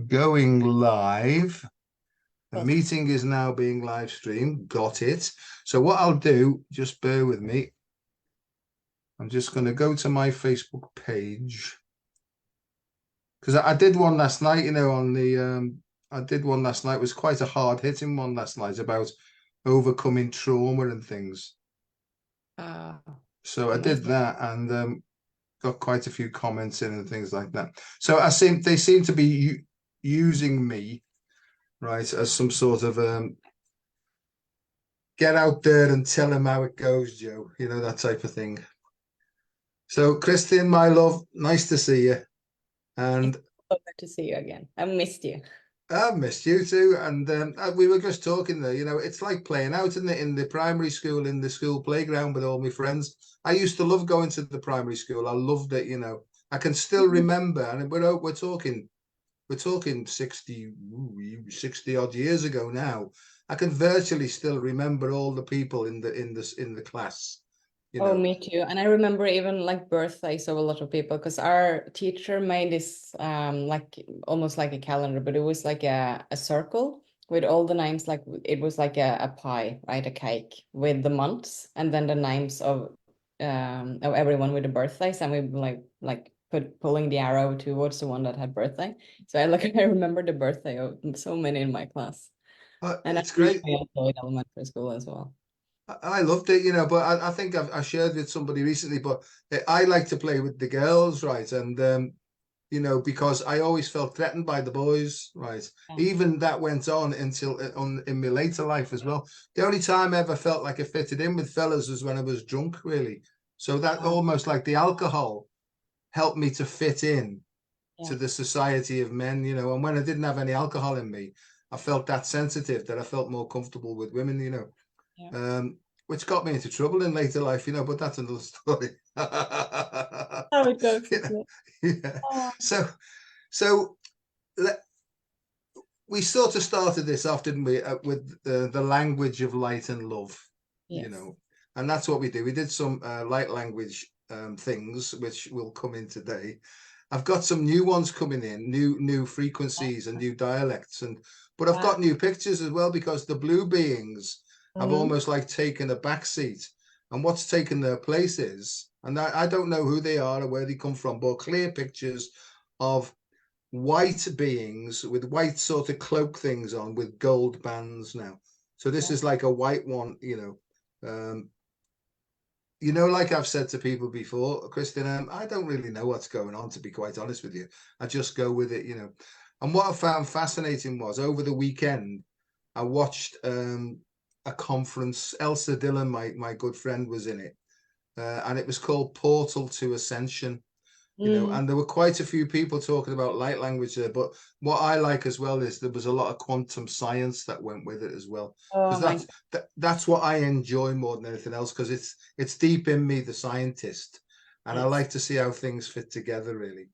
going live. The Perfect. meeting is now being live streamed. Got it. So what I'll do, just bear with me. I'm just going to go to my Facebook page because I did one last night, on the I did one last night. It was quite a hard hitting one last night about overcoming trauma and things. Uh, So I did Amazing. that and got quite a few comments in and things like that. So they seem to be using me, right, as some sort of get out there and tell them how it goes, Joe. That type of thing. So, Kristin, my love, nice to see you. It's And so good to see you again. I missed you. I've missed you too. And we were just talking there. It's like playing out in the primary school, in the school playground with all my friends. I used to love going to the primary school. I loved it. I can still remember, and we're talking 60 odd years ago now. I can virtually still remember all the people in the class. You Oh, know, me too. And I remember even like birthdays of a lot of people because our teacher made this like almost like a calendar, but it was like a circle with all the names, like it was like a pie, right? A cake with the months and then the names of everyone with the birthdays, and we like pulling the arrow towards the one that had birthday. So I like I remember the birthday of so many in my class. And I it's really great. enjoyed elementary school as well. I loved it, but I think I shared with somebody recently, but I like to play with the girls, right? And because I always felt threatened by the boys, right? Yeah. Even that went on until in my later life as well. The only time I ever felt like I fitted in with fellas was when I was drunk, really. So that Uh, almost like the alcohol helped me to fit in yeah. to the society of men, And when I didn't have any alcohol in me, I felt that sensitive that I felt more comfortable with women. Yeah. um, which got me into trouble in later life, but that's another story. How it goes, yeah, isn't it? yeah. Oh, So we sort of started this off, didn't we, with the language of light and love, yes. and that's what we do. We did some light language things, which will come in today. I've got some new ones coming in, new frequencies and new dialects, but I've Wow. got new pictures as well because the blue beings have Mm-hmm. almost like taken a back seat, and what's taken their place is, and I don't know who they are or where they come from, but clear pictures of white beings with white sort of cloak things on with gold bands now. So this Yeah. is like a white one, like I've said to people before, Kristin, I don't really know what's going on, to be quite honest with you. I just go with it. And what I found fascinating was over the weekend, I watched a conference. Elsa Dillon, my good friend, was in it, and it was called Portal to Ascension. Mm. And there were quite a few people talking about light language there. But what I like as well is there was a lot of quantum science that went with it as well, Oh because my God. that's what I enjoy more than anything else, because it's deep in me, the scientist, and I Yes. like to see how things fit together, really.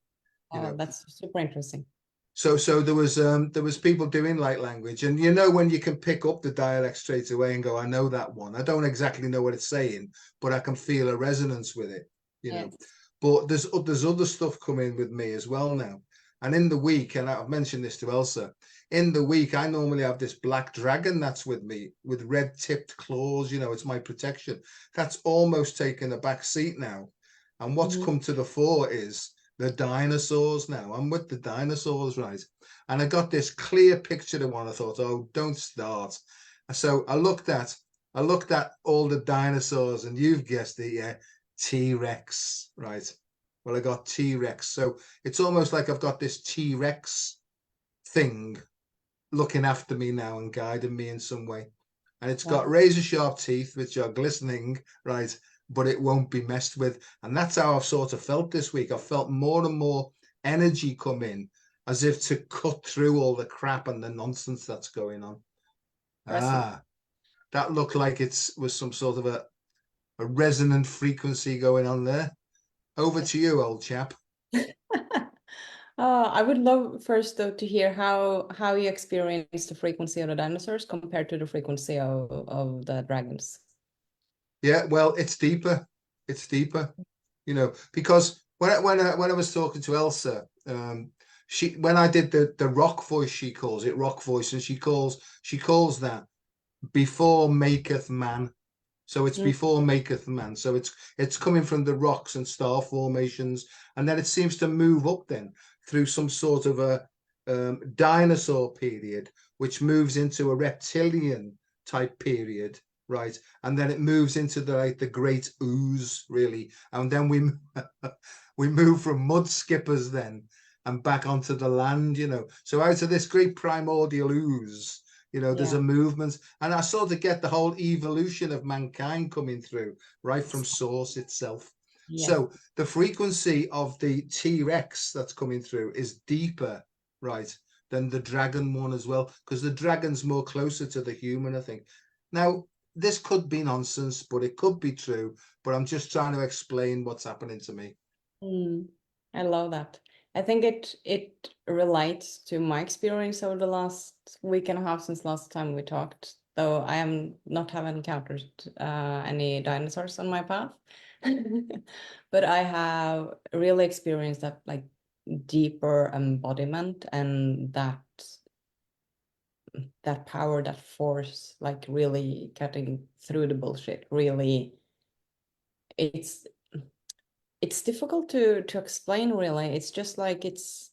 You Oh, know, that's super interesting. so there was people doing light language, and when you can pick up the dialect straight away and go, I know that one. I don't exactly know what it's saying, but I can feel a resonance with it. You know, Yes. but there's other stuff coming with me as well now. And in the week, and I've mentioned this to Elsa, in the week I normally have this black dragon that's with me with red tipped claws. It's my protection. That's almost taken a back seat now. And what's Mm-hmm. come to the fore is the dinosaurs now. I'm with the dinosaurs, right? And I got this clear picture of one. I thought, oh, don't start. So I looked at all the dinosaurs, and you've guessed it, yeah, T-Rex, right? Well, I got T-Rex. So it's almost like I've got this T-Rex thing looking after me now and guiding me in some way. And it's got Wow. razor sharp teeth, which are glistening, right? But it won't be messed with. And that's how I've sort of felt this week. I've felt more and more energy come in, as if to cut through all the crap and the nonsense that's going on. Impressive. That looked like it was some sort of a resonant frequency going on there. Over Yes. to you, old chap. I would love first though to hear how you experience the frequency of the dinosaurs compared to the frequency of the dragons. Yeah, well, it's deeper. It's deeper, because when I was talking to Elsa, when I did the rock voice, she calls it rock voice, and she calls that before maketh man. So it's Mm. before maketh man. So it's coming from the rocks and star formations, and then it seems to move up then through some sort of a dinosaur period, which moves into a reptilian type period, right? And then it moves into the great ooze, really, and then we we move from mud skippers then and back onto the land, So out of this great primordial ooze, there's Yeah. a movement, and I sort of get the whole evolution of mankind coming through right from source itself. Yes. So the frequency of the T-Rex that's coming through is deeper, right, than the dragon one as well, because the dragon's more closer to the human, I think. Now, this could be nonsense, but it could be true, but I'm just trying to explain what's happening to me. I love that. I think it relates to my experience over the last week and a half since last time we talked. Though I am not have encountered any dinosaurs on my path, but I have really experienced that like deeper embodiment and that power, that force, like really cutting through the bullshit. Really, it's it's difficult to explain really. It's just like it's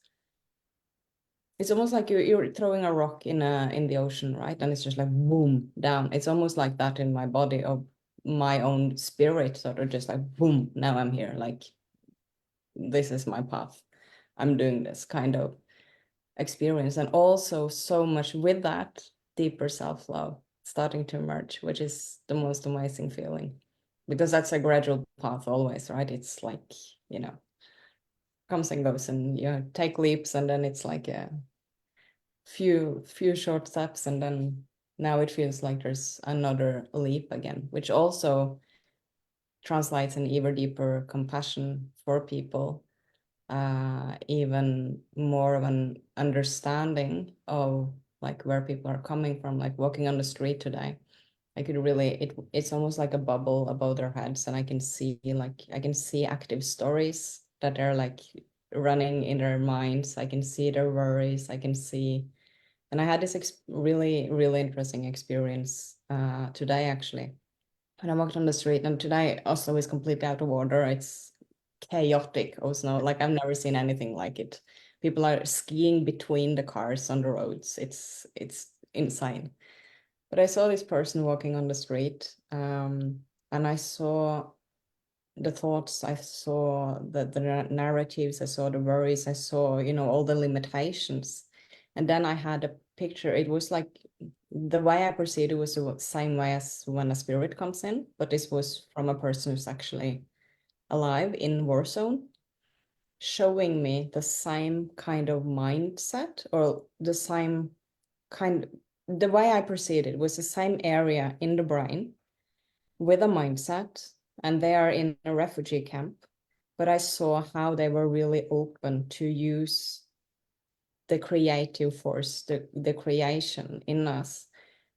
almost like you're throwing a rock in the ocean, right? And it's just like boom down. It's almost like that in my body of my own spirit, sort of just like boom, now I'm here. Like this is my path. I'm doing this kind of experience. And also so much with that deeper self-love starting to emerge, which is the most amazing feeling. Because that's a gradual path always, right? It's like, comes and goes and you take leaps and then it's like a few short steps and then now it feels like there's another leap again, which also translates an even deeper compassion for people, even more of an understanding of like where people are coming from. Like walking on the street today, I could really it's almost like a bubble above their heads, and I can see active stories that they're like running in their minds. I can see their worries. And I had this really, really interesting experience today, actually. And I walked on the street, and today Oslo is completely out of order. It's chaotic Oslo. Like I've never seen anything like it. People are skiing between the cars on the roads. It's insane. But I saw this person walking on the street, and I saw the thoughts, I saw the narratives, I saw the worries, I saw, all the limitations. And then I had a picture. It was like the way I perceived it was the same way as when a spirit comes in, but this was from a person who's actually alive in war zone, showing me the same kind of mindset or the same kind, the way I perceived it was the same area in the brain with a mindset, and they are in a refugee camp. But I saw how they were really open to use the creative force, the creation in us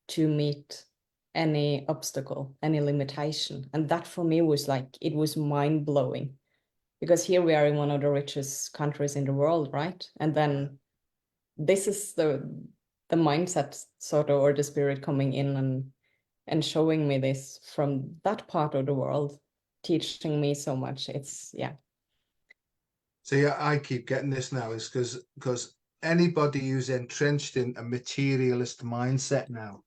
to meet any obstacle, any limitation. And that for me was like, it was mind blowing because here we are in one of the richest countries in the world, right? And then this is the mindset sort of, or the spirit coming in and showing me this from that part of the world, teaching me so much. It's yeah. See, I keep getting this now is because anybody who's entrenched in a materialist mindset now,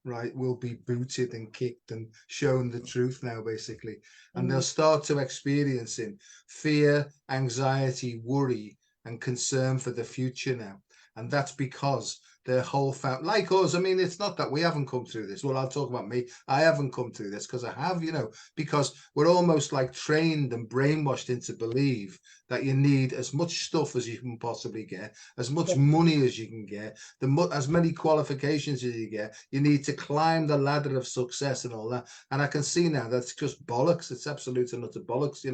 right, will be booted and kicked and shown the truth now, basically. And they'll start to experiencing fear, anxiety, worry, and concern for the future now. And that's because their whole family, like us, I mean, it's not that we haven't come through this. Well, I'll talk about me. I haven't come through this because I have, because we're almost like trained and brainwashed into believe that you need as much stuff as you can possibly get, as much money as you can get, as many qualifications as you get. You need to climb the ladder of success and all that. And I can see now that's just bollocks. It's absolute and utter bollocks,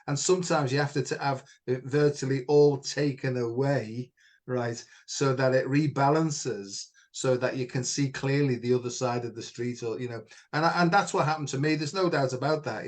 And sometimes you have to have it virtually all taken away, right, so that it rebalances, so that you can see clearly the other side of the street, or and that's what happened to me. There's no doubt about that,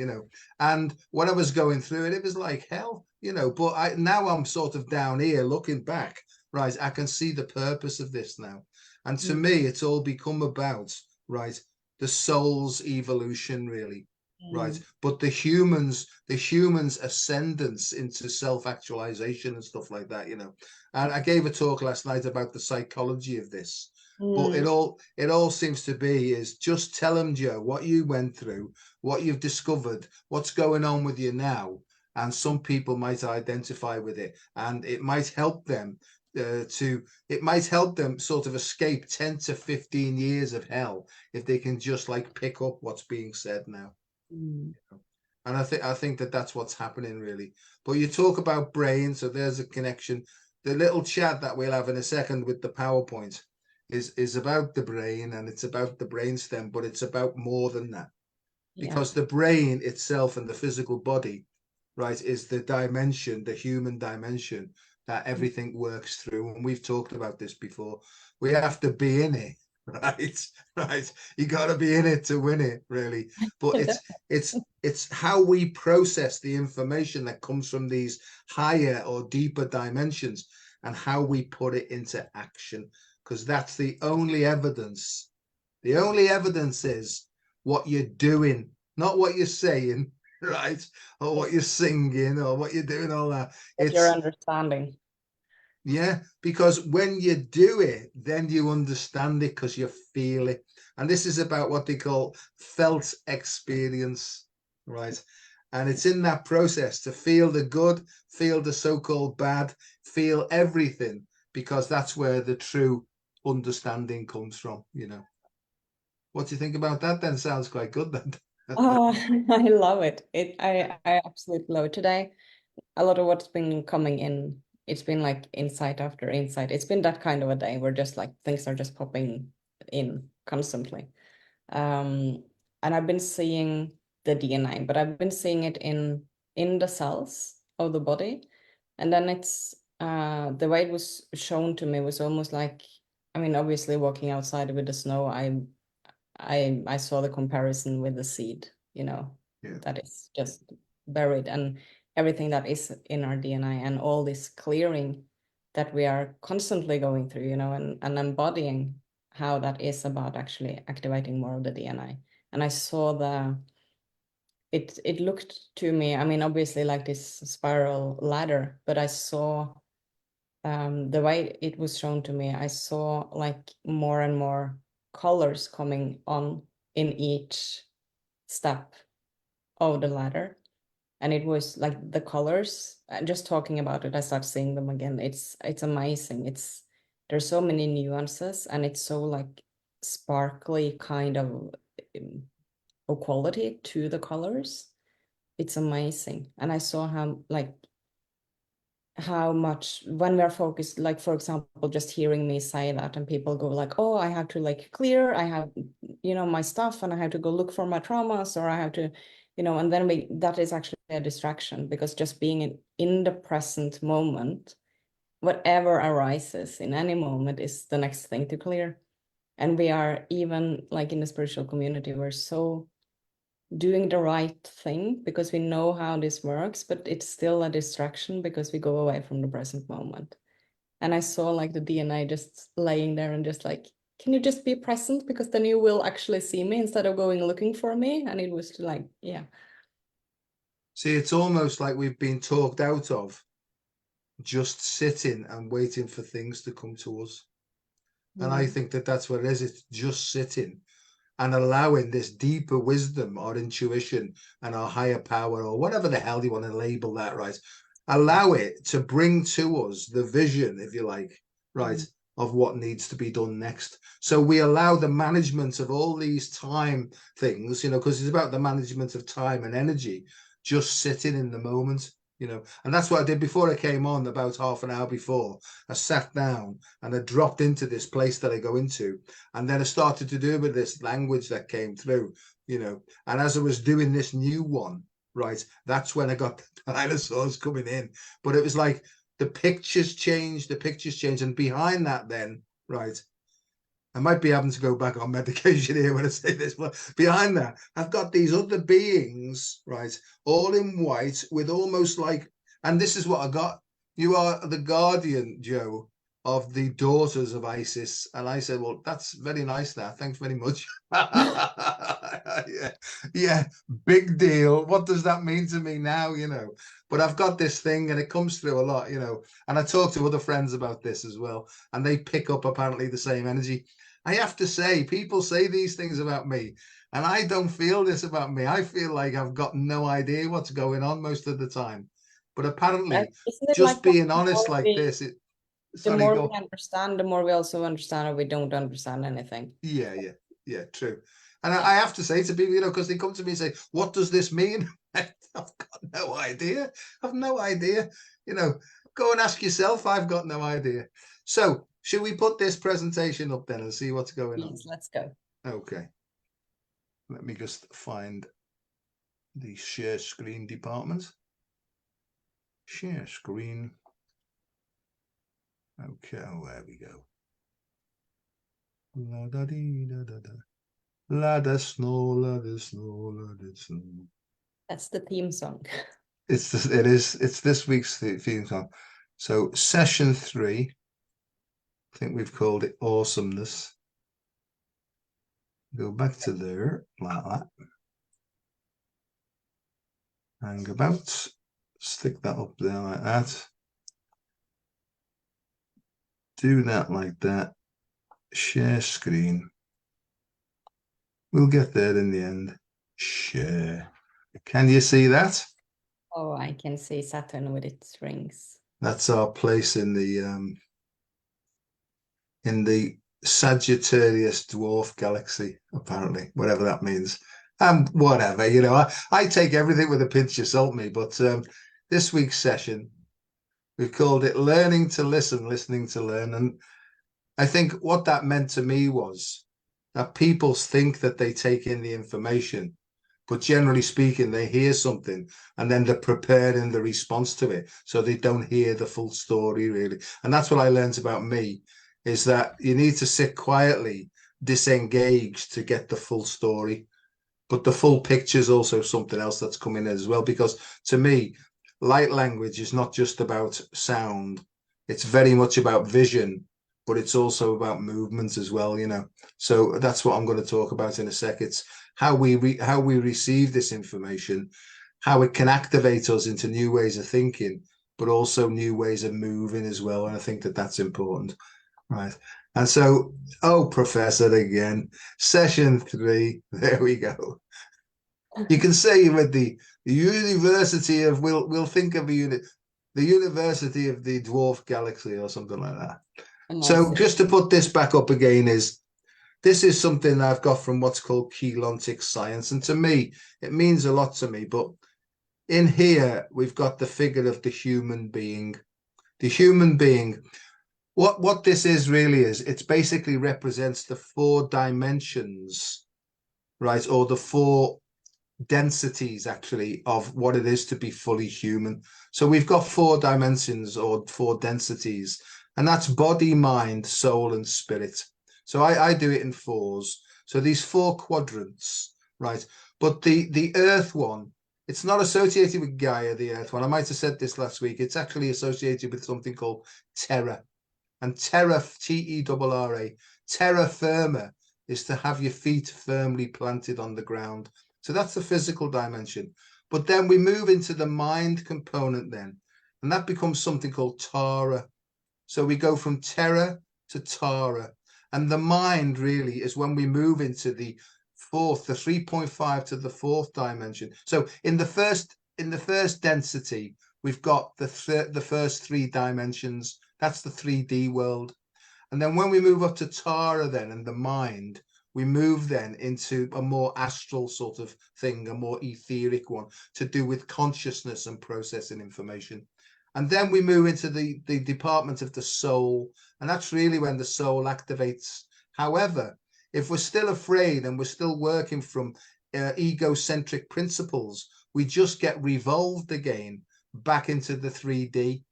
and when I was going through it, it was like hell, but now I'm sort of down here looking back, right, I can see the purpose of this now. And to Mm. me, it's all become about, right, the soul's evolution, really. Right. But the humans' ascendance into self-actualization and stuff like that, And I gave a talk last night about the psychology of this. But it all seems to be is just tell them, Joe, what you went through, what you've discovered, what's going on with you now. And some people might identify with it, and it might help them sort of escape 10 to 15 years of hell if they can just like pick up what's being said now. And I think that that's what's happening, really. But you talk about brain, so there's a connection. The little chat that we'll have in a second with the PowerPoint is about the brain, and it's about the brainstem, but it's about more than that, because the brain itself and the physical body, right, is the dimension, the human dimension that everything works through. And we've talked about this before. We have to be in it, right. You got to be in it to win it, really. But it's how we process the information that comes from these higher or deeper dimensions, and how we put it into action, because that's the only evidence. The only evidence is what you're doing, not what you're saying, right? Or what you're singing, or what you're doing, all that. It's your understanding. Yeah, because when you do it, then you understand it because you feel it. And this is about what they call felt experience, right? And it's in that process to feel the good, feel the so-called bad, feel everything, because that's where the true understanding comes from. What do you think about that then? Sounds quite good then. Oh, I love it. I absolutely love it. Today, a lot of what's been coming in, it's been like insight after insight. It's been that kind of a day where just like things are just popping in constantly. And I've been seeing the DNA, but I've been seeing it in the cells of the body. And then it's the way it was shown to me was almost like, I mean, obviously walking outside with the snow, I saw the comparison with the seed, that is just buried, and everything that is in our DNA, and all this clearing that we are constantly going through, and embodying how that is about actually activating more of the DNA. And I saw it looked to me, I mean, obviously like this spiral ladder, but I saw the way it was shown to me, I saw like more and more colors coming on in each step of the ladder. And it was like the colors, just talking about it, I start seeing them again. It's amazing. There's so many nuances, and it's so like sparkly kind of quality to the colors. It's amazing. And I saw how much when we're focused, like for example, just hearing me say that, and people go like, oh, I have to like clear, I have my stuff, and I have to go look for my traumas, or I have to and then that is actually a distraction, because just being in the present moment, whatever arises in any moment is the next thing to clear. And we are, even like in the spiritual community, we're so doing the right thing because we know how this works, but it's still a distraction because we go away from the present moment. And I saw like the DNA just laying there and just like, can you just be present, because then you will actually see me instead of going looking for me. And it was like, yeah. See, it's almost like we've been talked out of just sitting and waiting for things to come to us. And I think that that's what it is. It's just sitting and allowing this deeper wisdom or intuition and our higher power, or whatever the hell you want to label that, right? Allow it to bring to us the vision, if you like, right, of what needs to be done next. So we allow the management of all these time things, because it's about the management of time and energy, just sitting in the moment. And that's what I did before I came on. About half an hour before, I sat down and I dropped into this place that I go into, and then I started to do with this language that came through, and as I was doing this new one, right, that's when I got the dinosaurs coming in. But it was like the pictures changed, and behind that, then, right, I might be having to go back on medication here when I say this, but behind that, I've got these other beings, right, all in white with almost like, and this is what I got. You are the guardian, Joe, of the daughters of Isis. And I said, well, that's very nice there. Thanks very much. yeah, big deal. What does that mean to me now, But I've got this thing and it comes through a lot, And I talk to other friends about this as well. And they pick up apparently the same energy. I have to say, people say these things about me. And I don't feel this about me. I feel like I've got no idea what's going on most of the time. But apparently, Isn't it like just that? being honest like this, The sorry, more go. we understand, the more we also understand that we don't understand anything. Yeah, true. And I have to say to people, because they come to me and say, what does this mean? I've got no idea. I've no idea. Go and ask yourself. I've got no idea. So should we put this presentation up then and see what's going on? Yes, let's go. Okay. Let me just find the share screen department. Share screen. Okay, there we go. La da dee da da da. La da snow, la da snow, la da snow. That's the theme song. It's this week's theme song. So session 3, I think we've called it awesomeness. Go back to there, like that. Hang about. Stick that up there like that. Do that like that. Share screen. We'll get there in the end. Share. Can you see that? Oh, I can see Saturn with its rings. That's our place in the Sagittarius dwarf galaxy, apparently, whatever that means. Whatever, I take everything with a pinch of salt, me. But this week's session, we've called it Learning to Listen, Listening to Learn. And I think what that meant to me was that people think that they take in the information, but generally speaking, they hear something and then they're prepared in the response to it. So they don't hear the full story, really. And that's what I learned about me, is that you need to sit quietly, disengaged to get the full story. But the full picture is also something else that's coming in as well. Because to me, light language is not just about sound. It's very much about vision, but it's also about movement as well, So that's what I'm going to talk about in a sec. It's how we receive this information, how it can activate us into new ways of thinking, but also new ways of moving as well. And I think that that's important, right? And so, Professor again, session 3. There we go. You can say with the University of we'll think of the University of the Dwarf Galaxy or something like that. So just to put this back up again, this is something I've got from what's called Keylontic science. And to me, it means a lot to me. But in here, we've got the figure of the human being. The human being, what this is really is, it's basically represents the 4 dimensions, right? Or the 4 densities, actually, of what it is to be fully human. So we've got 4 dimensions or 4 densities, and that's body, mind, soul, and spirit. So I do it in 4s. So these 4 quadrants, right? But the Earth one, it's not associated with Gaia, the Earth one. I might have said this last week. It's actually associated with something called terra. And terra, Terra, terra firma, is to have your feet firmly planted on the ground. So that's the physical dimension. But then we move into the mind component then, and that becomes something called Tara. So we go from Terra to Tara. And the mind really is when we move into the 4th, the 3.5 to the 4th dimension. So in the first density, we've got the first 3 dimensions. That's the 3D world. And then when we move up to Tara then and the mind, we move then into a more astral sort of thing, a more etheric one, to do with consciousness and processing information. And then we move into the department of the soul, and that's really when the soul activates. However, if we're still afraid and we're still working from egocentric principles, we just get revolved again back into the 3D,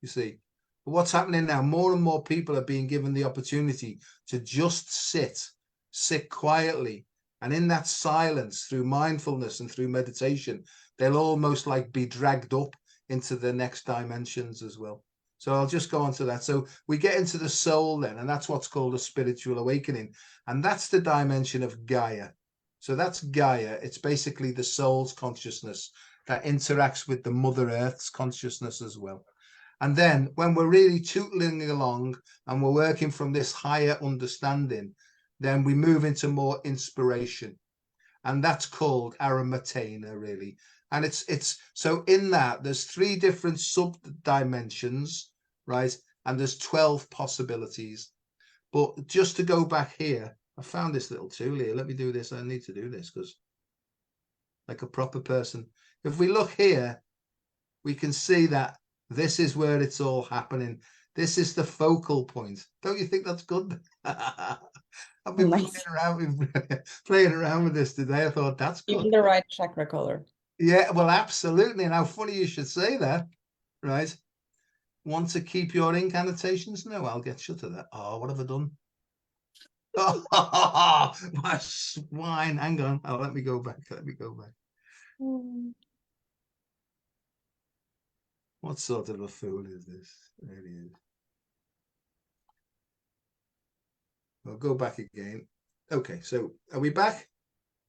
you see. But what's happening now, more and more people are being given the opportunity to just sit quietly, and in that silence, through mindfulness and through meditation, they'll almost like be dragged up into the next dimensions as well. So I'll just go on to that. So we get into the soul then, and that's what's called a spiritual awakening. And that's the dimension of Gaia. So that's Gaia. It's basically the soul's consciousness that interacts with the Mother Earth's consciousness as well. And then when we're really tootling along and we're working from this higher understanding, then we move into more inspiration. And that's called Aramatena, really. And it's so in that there's 3 different sub dimensions, right? And there's 12 possibilities. But just to go back here, I found this little tool here. Let me do this. I need to do this because like a proper person. If we look here, we can see that this is where it's all happening. This is the focal point. Don't you think that's good? I've been playing around with this today. I thought that's good. Even the right chakra color. Yeah, well, absolutely. And how funny you should say that, right? Want to keep your ink annotations? No, I'll get shut of that. Oh, what have I done? Oh, my swine. Hang on. Oh, let me go back. Let me go back. What sort of a fool is this? There he is. I'll go back again. Okay, so are we back?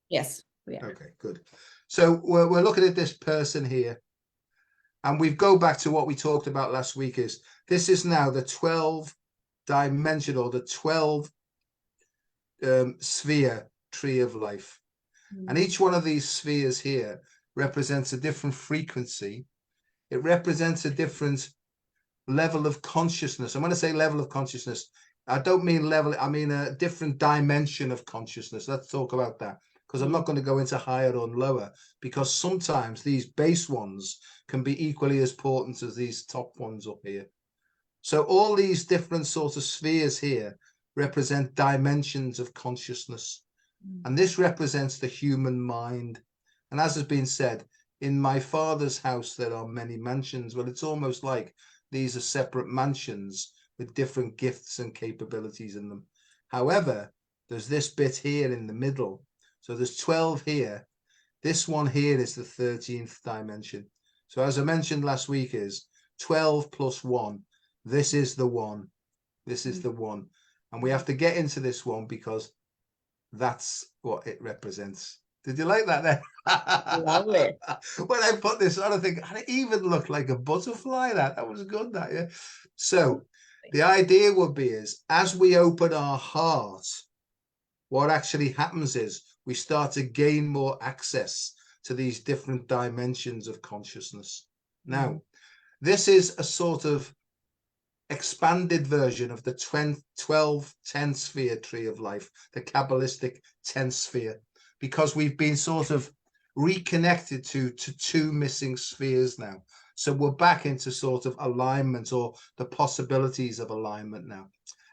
Yes. Yeah. Okay, good. So we're looking at this person here, and we go back to what we talked about last week. Is this is now the 12 dimensional, the 12 sphere tree of life, and each one of these spheres here represents a different frequency. It represents a different level of consciousness. And when I say level of consciousness, I don't mean level, I mean a different dimension of consciousness. Let's talk about that, because I'm not going to go into higher or lower, because sometimes these base ones can be equally as important as these top ones up here. So all these different sorts of spheres here represent dimensions of consciousness. And this represents the human mind. And as has been said, in my Father's house, there are many mansions. Well, it's almost like these are separate mansions with different gifts and capabilities in them. However, there's this bit here in the middle. So there's 12 here. This one here is the 13th dimension. So as I mentioned last week, is 12 plus 1. This is the 1. This is the 1. And we have to get into this one because that's what it represents. Did you like that then? Lovely. When I put this on, I think it even looked like a butterfly. That was good, that, yeah. So the idea would be is as we open our heart, what actually happens is we start to gain more access to these different dimensions of consciousness. Now, this is a sort of expanded version of the 10 sphere tree of life, the Kabbalistic 10 sphere, because we've been sort of reconnected to 2 missing spheres now. So we're back into sort of alignment, or the possibilities of alignment now.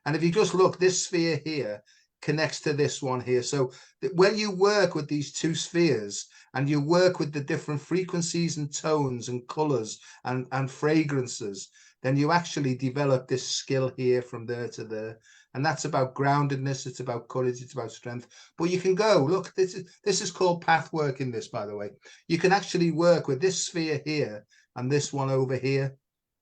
And if you just look, this sphere here connects to this one here. So when you work with these 2 spheres and you work with the different frequencies and tones and colors and fragrances, then you actually develop this skill here from there to there. And that's about groundedness, it's about courage, it's about strength. But you can go, look, this is called path work in this, by the way. You can actually work with this sphere here and this one over here.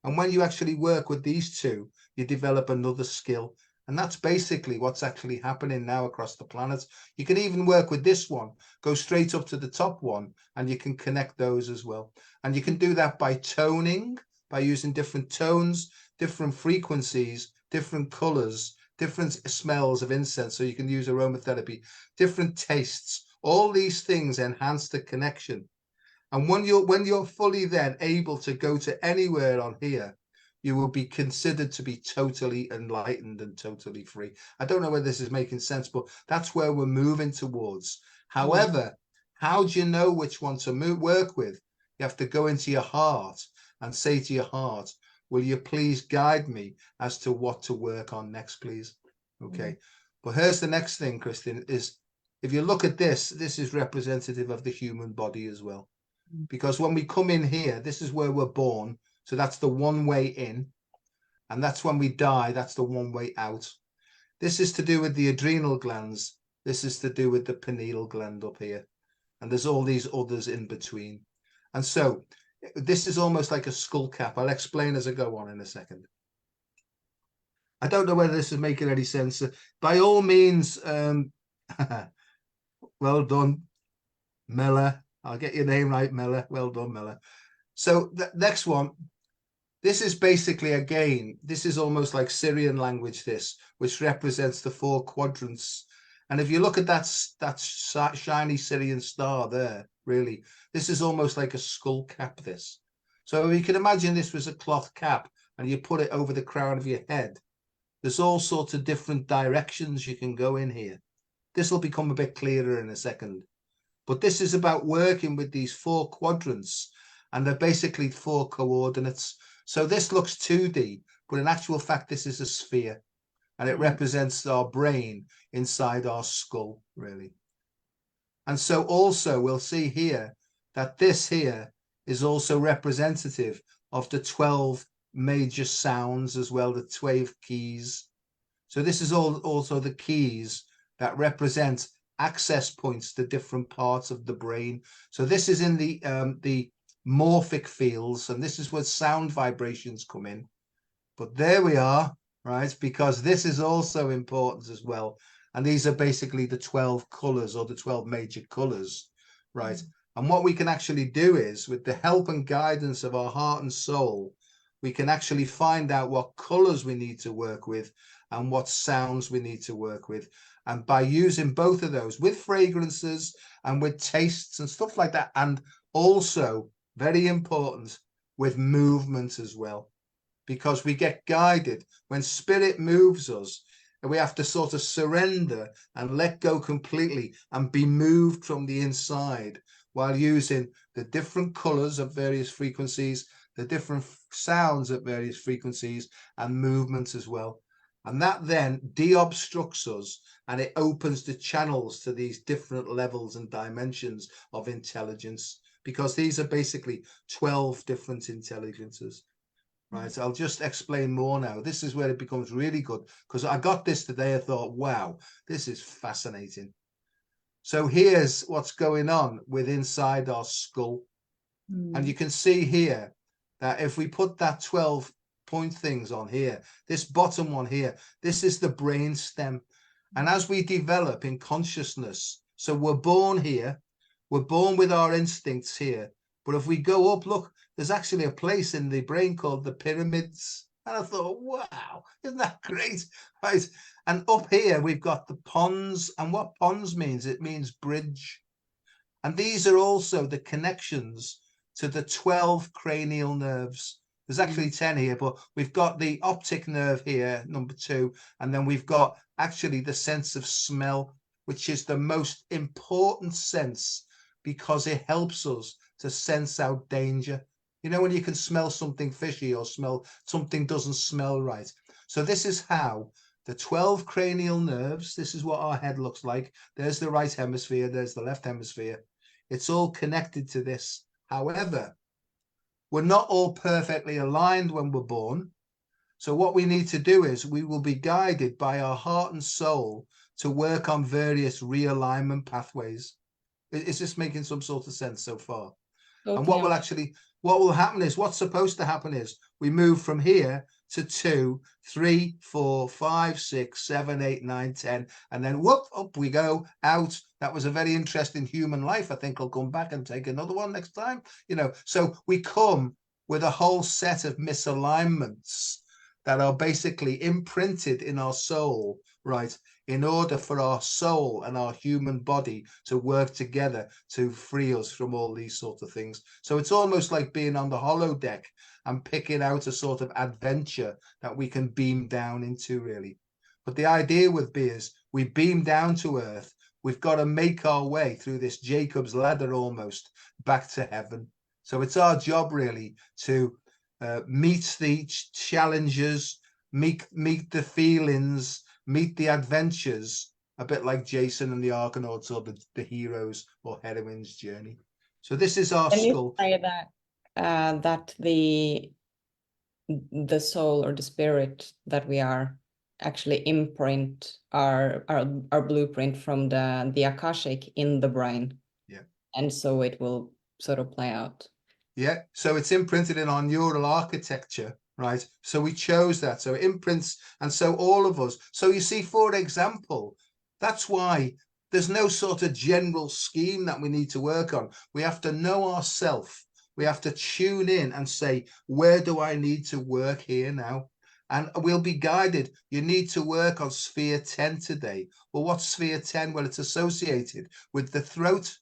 And when you actually work with these 2, you develop another skill. And that's basically what's actually happening now across the planet. You can even work with this one, go straight up to the top one, and you can connect those as well. And you can do that by toning, by using different tones, different frequencies, different colors, different smells of incense. So you can use aromatherapy, different tastes. All these things enhance the connection. And when you're fully then able to go to anywhere on here, you will be considered to be totally enlightened and totally free. I don't know whether this is making sense, but that's where we're moving towards. However, how do you know which one to work with? You have to go into your heart and say to your heart, will you please guide me as to what to work on next, please? Okay. But here's the next thing, Kristin, is if you look at this, this is representative of the human body as well. Because when we come in here, this is where we're born. So that's the one way in. And that's when we die, that's the one way out. This is to do with the adrenal glands. This is to do with the pineal gland up here. And there's all these others in between. And so This is almost like a skull cap. I'll explain as I go on in a second. I don't know whether this is making any sense. By all means, well done, Miller. I'll get your name right, Miller. Well done, Miller. So the next one, this is basically, again, this is almost like Syrian language, this, which represents the 4 quadrants. And if you look at that shiny Syrian star there, really, this is almost like a skull cap, this. So you can imagine this was a cloth cap and you put it over the crown of your head. There's all sorts of different directions you can go in here. This will become a bit clearer in a second. But this is about working with these 4 quadrants, and they're basically 4 coordinates. So this looks 2D, but in actual fact, this is a sphere, and it represents our brain inside our skull, really. And so also we'll see here that this here is also representative of the 12 major sounds as well, the 12 keys. So this is also the keys that represent access points to different parts of the brain. So this is in the morphic fields, and this is where sound vibrations come in. But there we are, right? Because this is also important as well. And these are basically the 12 colors, or the 12 major colors, right? And what we can actually do is, with the help and guidance of our heart and soul, we can actually find out what colors we need to work with and what sounds we need to work with. And by using both of those with fragrances and with tastes and stuff like that, and also, very important, with movement as well, because we get guided when spirit moves us, and we have to sort of surrender and let go completely and be moved from the inside, while using the different colors of various frequencies, the different sounds at various frequencies, and movements as well. And that then de-obstructs us, and it opens the channels to these different levels and dimensions of intelligence, because these are basically 12 different intelligences. Right, so I'll just explain more now. This is where it becomes really good, because I got this today. I thought, wow, this is fascinating. So here's what's going on with inside our skull. And you can see here that if we put that 12 point things on here, this bottom one here, this is the brain stem. And as we develop in consciousness, so we're born here, we're born with our instincts here. But if we go up, look, there's actually a place in the brain called the pyramids. And I thought, wow, isn't that great? Right. And up here, we've got the pons. And what pons means, it means bridge. And these are also the connections to the 12 cranial nerves. There's actually 10 here, but we've got the optic nerve here, number 2. And then we've got actually the sense of smell, which is the most important sense, because it helps us to sense out danger. You know, when you can smell something fishy or smell something doesn't smell right. So this is how the 12 cranial nerves, this is what our head looks like. There's the right hemisphere, there's the left hemisphere. It's all connected to this. However, we're not all perfectly aligned when we're born. So what we need to do is we will be guided by our heart and soul to work on various realignment pathways. Is this making some sort of sense so far? Okay. And what will happen is, what's supposed to happen is, we move from here to 2, 3, 4, 5, 6, 7, 8, 9, 10, and then whoop, up we go, out. That was a very interesting human life. I think I'll come back and take another one next time. You know, so we come with a whole set of misalignments that are basically imprinted in our soul, right, in order for our soul and our human body to work together to free us from all these sorts of things. So it's almost like being on the holodeck and picking out a sort of adventure that we can beam down into, really. But the idea with beers, we beam down to earth. We've got to make our way through this Jacob's ladder almost back to heaven. So it's our job, really, to meet the challenges, meet the feelings, meet the adventures, a bit like Jason and the Argonauts, or the heroes or heroines' journey. So this is our skull. Can you say that the soul or the spirit that we are actually imprint our blueprint from the Akashic in the brain? Yeah. And so it will sort of play out. Yeah, so it's imprinted in our neural architecture, right? So we chose that. So it imprints, and so all of us. So you see, for example, that's why there's no sort of general scheme that we need to work on. We have to know ourselves. We have to tune in and say, where do I need to work here now? And we'll be guided. You need to work on sphere 10 today. Well, what's sphere 10? Well, it's associated with the throat,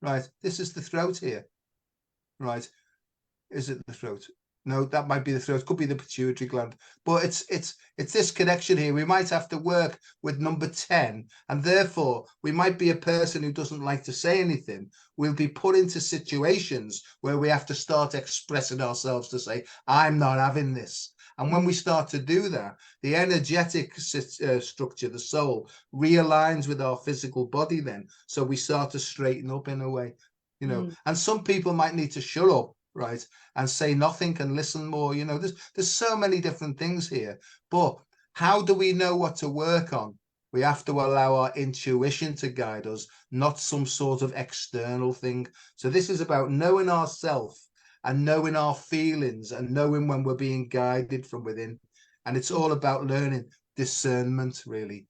right? This is the throat here, right? Is it the throat? No, that might be the throat. Could be the pituitary gland. But it's this connection here. We might have to work with number 10, and therefore we might be a person who doesn't like to say anything. We'll be put into situations where we have to start expressing ourselves to say, I'm not having this. And when we start to do that, the energetic structure, the soul, realigns with our physical body then. So we start to straighten up in a way, you know. And some people might need to shut up, right, and say nothing and listen more. You know, there's so many different things here. But how do we know what to work on? We have to allow our intuition to guide us, not some sort of external thing. So this is about knowing ourselves and knowing our feelings and knowing when we're being guided from within. And it's all about learning discernment, really.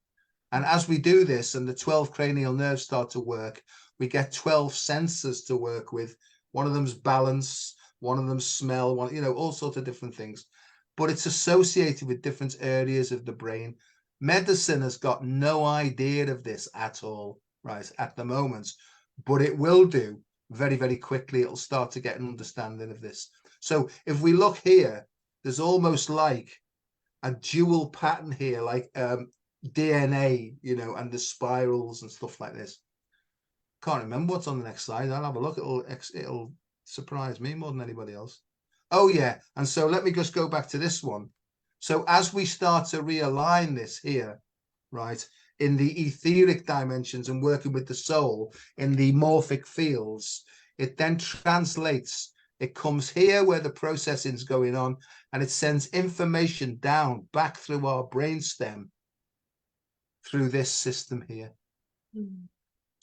And as we do this and the 12 cranial nerves start to work, we get 12 senses to work with. One of them's balance, one of them's smell, one, you know, all sorts of different things. But it's associated with different areas of the brain. Medicine has got no idea of this at all, right, at the moment. But it will do very, very quickly. It'll start to get an understanding of this. So if we look here, there's almost like a dual pattern here, like DNA, you know, and the spirals and stuff like this. Can't remember what's on the next slide. I'll have a look. It'll surprise me more than anybody else. Oh yeah, and so let me just go back to this one. So as we start to realign this here, right, in the etheric dimensions and working with the soul in the morphic fields, it then translates. It comes here where the processing's going on, and it sends information down back through our brainstem through this system here.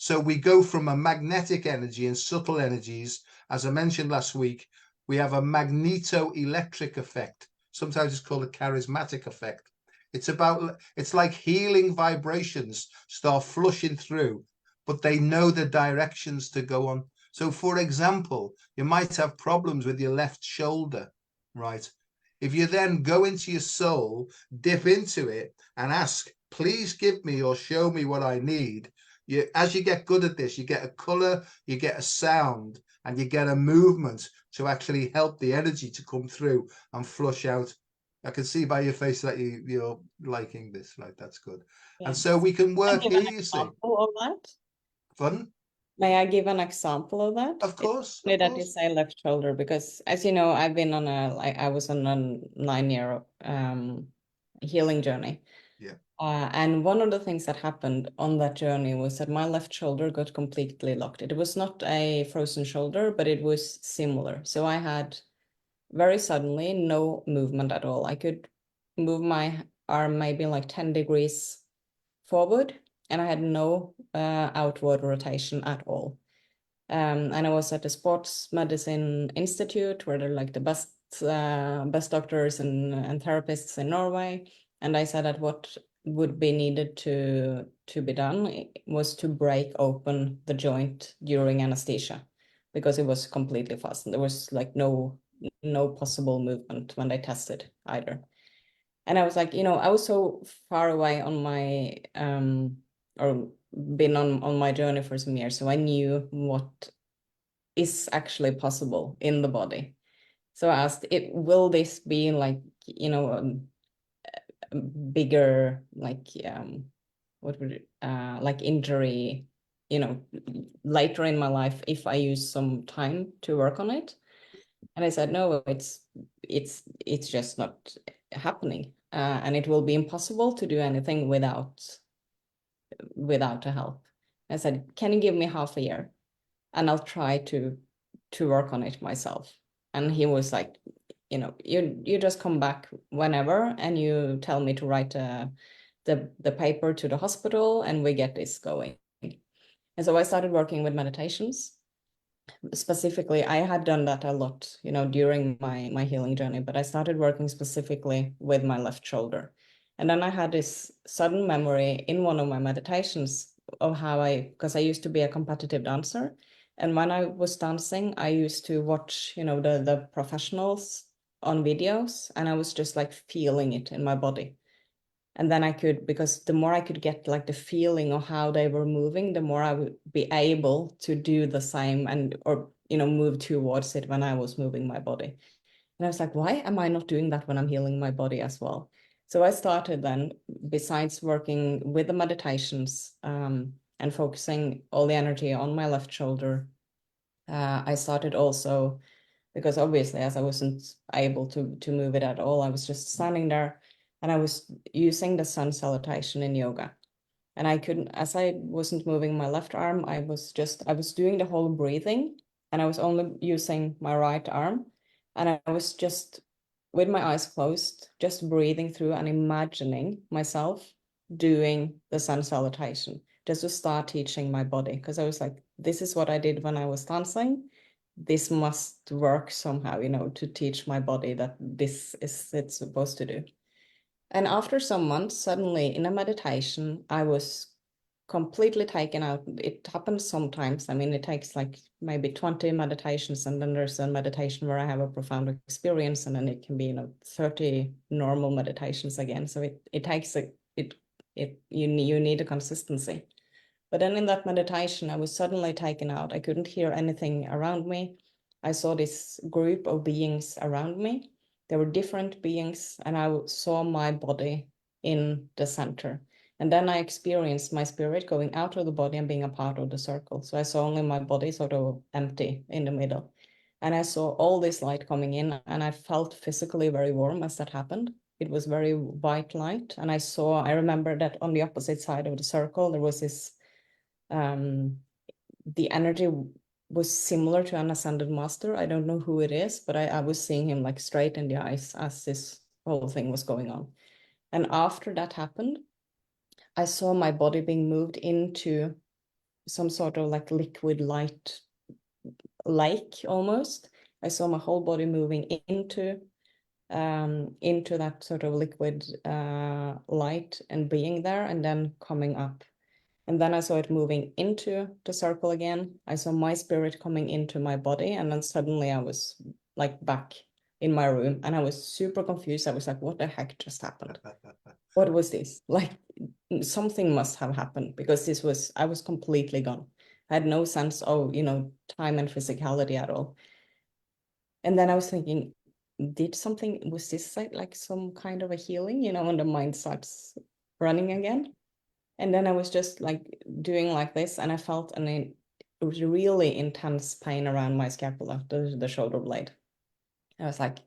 So we go from a magnetic energy and subtle energies. As I mentioned last week, we have a magneto-electric effect. Sometimes it's called a charismatic effect. It's like healing vibrations start flushing through, but they know the directions to go on. So for example, you might have problems with your left shoulder, right? If you then go into your soul, dip into it and ask, please give me or show me what I need. As you get good at this, you get a color, you get a sound, and you get a movement to actually help the energy to come through and flush out. I can see by your face that you're liking this, right? That's good. Yeah. And so we can work here, you see. Of that? Fun? May I give an example of that? Of course. It's that you say left shoulder, because as you know, I've been on I was on a 9-year healing journey. Yeah. And one of the things that happened on that journey was that my left shoulder got completely locked. It was not a frozen shoulder, but it was similar. So I had very suddenly no movement at all. I could move my arm maybe like 10 degrees forward, and I had no outward rotation at all. And I was at the Sports Medicine Institute, where they're like the best doctors and therapists in Norway. And I said that what would be needed to be done was to break open the joint during anesthesia, because it was completely fastened. There was like no possible movement when they tested either. And I was like, I was so far away on my or been on my journey for some years, so I knew what is actually possible in the body. So I asked, will this be like, bigger, like what would like injury, later in my life if I use some time to work on it? And I said, no, it's just not happening, and it will be impossible to do anything without a help. I said, can you give me half a year, and I'll try to work on it myself. And he was like, you just come back whenever, and you tell me to write the paper to the hospital, and we get this going. And so I started working with meditations. specifically, I had done that a lot, you know, during my healing journey, but I started working specifically with my left shoulder. And then I had this sudden memory in one of my meditations of how because I used to be a competitive dancer. And when I was dancing, I used to watch, you know, the professionals on videos, and I was just like feeling it in my body. And then I could, because the more I could get like the feeling of how they were moving, the more I would be able to do the same, and or you know, move towards it when I was moving my body. And I was like, why am I not doing that when I'm healing my body as well? So I started then, besides working with the meditations, and focusing all the energy on my left shoulder, I started also, because obviously as I wasn't able to move it at all, I was just standing there, and I was using the sun salutation in yoga. And I couldn't, as I wasn't moving my left arm, I was doing the whole breathing, and I was only using my right arm. And I was just with my eyes closed, just breathing through and imagining myself doing the sun salutation, just to start teaching my body. Because I was like, this is what I did when I was dancing. This must work somehow, you know, to teach my body that this is it's supposed to do. And after some months, suddenly in a meditation, I was completely taken out. It happens sometimes. I mean, it takes like maybe 20 meditations, and then there's a meditation where I have a profound experience, and then it can be, you know, 30 normal meditations again. So it takes you need a consistency. But then in that meditation, I was suddenly taken out. I couldn't hear anything around me. I saw this group of beings around me. There were different beings, and I saw my body in the center. And then I experienced my spirit going out of the body and being a part of the circle. So I saw only my body sort of empty in the middle. And I saw all this light coming in, and I felt physically very warm as that happened. It was very white light. And I remember that on the opposite side of the circle, there was this the energy was similar to an ascended master. I don't know who it is, but I was seeing him like straight in the eyes as this whole thing was going on. And after that happened, I saw my body being moved into some sort of like liquid light lake almost. I saw my whole body moving into that sort of liquid light and being there, and then coming up. And then I saw it moving into the circle again. I saw my spirit coming into my body. And then suddenly I was like back in my room, and I was super confused. I was like, what the heck just happened? What was this? Like something must have happened, because I was completely gone. I had no sense of, you know, time and physicality at all. And then I was thinking, was this like some kind of a healing, you know, when the mind starts running again? And then I was just like doing like this, and I felt it was really intense pain around my scapula, the shoulder blade. I was like,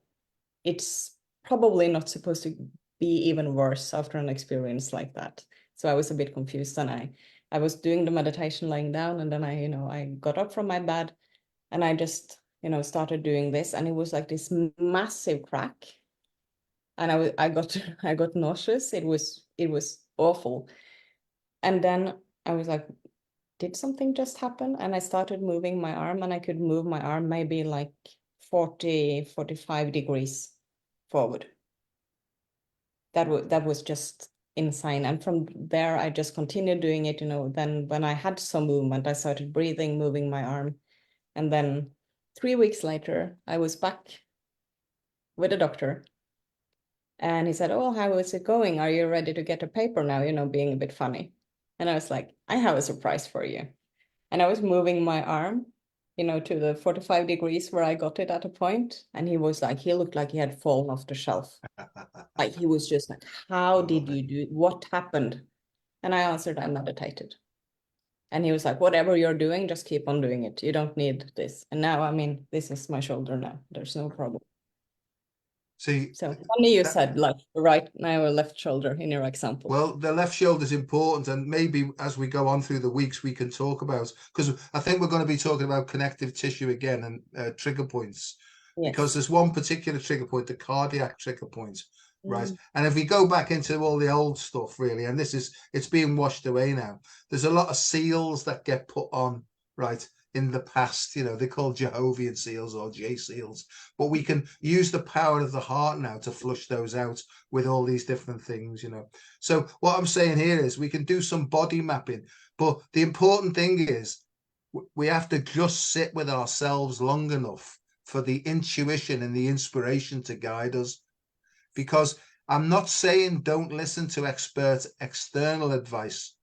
it's probably not supposed to be even worse after an experience like that. So I was a bit confused, and I was doing the meditation laying down, and then I got up from my bed, and I just, started doing this, and it was like this massive crack, and I got I got nauseous. It was awful. And then I was like, did something just happen? And I started moving my arm, and I could move my arm maybe like 45 degrees forward. That was just insane. And from there, I just continued doing it. Then when I had some movement, I started breathing, moving my arm. And then 3 weeks later, I was back with a doctor. And he said, oh, how is it going? Are you ready to get a paper now? Being a bit funny. And I was like, I have a surprise for you. And I was moving my arm, to the 45 degrees where I got it at a point. And he looked like he had fallen off the shelf. Like he was just like, how did you do it? What happened? And I answered, I meditated. And he was like, whatever you're doing, just keep on doing it. You don't need this. And now, this is my shoulder now. There's no problem. See, so funny you said like right now or left shoulder in your example. Well, the left shoulder is important, and maybe as we go on through the weeks, we can talk about, because I think we're going to be talking about connective tissue again and trigger points, yes. Because there's one particular trigger point, the cardiac trigger point, right? And if we go back into all the old stuff, really, and it's being washed away now. There's a lot of seals that get put on, right, in the past. You know, they're called Jehovian seals or J seals, but we can use the power of the heart now to flush those out with all these different things, you know. So what I'm saying here is we can do some body mapping, but the important thing is we have to just sit with ourselves long enough for the intuition and the inspiration to guide us. Because I'm not saying don't listen to expert external advice,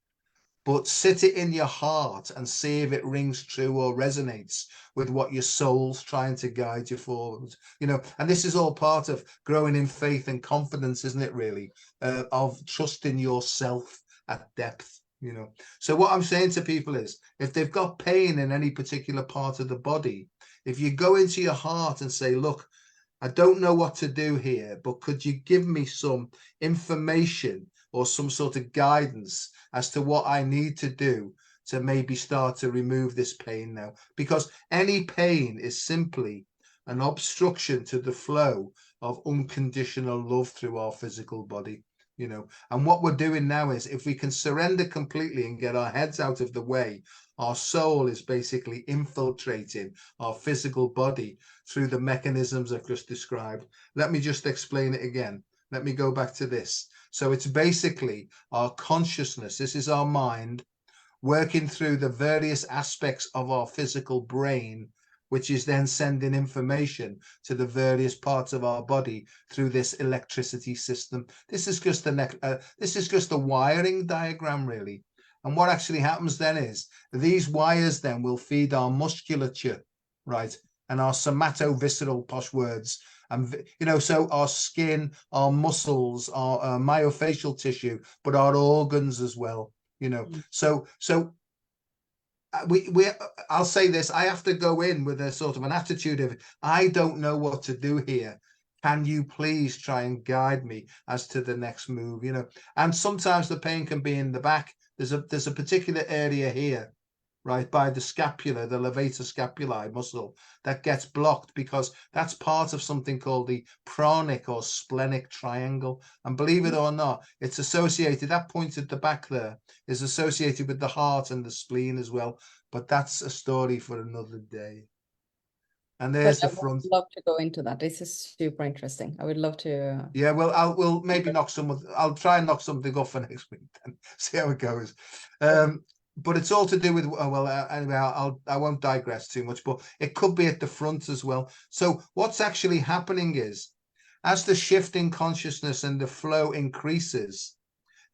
but sit it in your heart and see if it rings true or resonates with what your soul's trying to guide you forward. You know, and this is all part of growing in faith and confidence, isn't it, really? Of trusting yourself at depth, you know. So what I'm saying to people is, if they've got pain in any particular part of the body, if you go into your heart and say, look, I don't know what to do here, but could you give me some information or some sort of guidance as to what I need to do to maybe start to remove this pain now? Because any pain is simply an obstruction to the flow of unconditional love through our physical body, you know. And what we're doing now is, if we can surrender completely and get our heads out of the way, our soul is basically infiltrating our physical body through the mechanisms I've just described. Let me just explain it again. Let me go back to this. So it's basically our consciousness. This is our mind working through the various aspects of our physical brain, which is then sending information to the various parts of our body through this electricity system. This is just the wiring diagram, really. And what actually happens then is these wires then will feed our musculature, right? And our somatovisceral, posh words. And, you know, so our skin, our muscles, our myofascial tissue, but our organs as well, you know. So I'll say this, I have to go in with a sort of an attitude of, I don't know what to do here. Can you please try and guide me as to the next move, you know? And sometimes the pain can be in the back. There's a particular area here, right, by the scapula, the levator scapulae muscle, that gets blocked because that's part of something called the pranic or splenic triangle. And believe it or not, it's associated, that point at the back there is associated with the heart and the spleen as well. But that's a story for another day. And But there's I the would front. love to go into that. This is super interesting. I would love to. Yeah, well, we'll maybe I'll try and knock something off for next week and see how it goes. But it's all to do with, well, anyway, I won't digress too much, but it could be at the front as well. So what's actually happening is, as the shift in consciousness and the flow increases,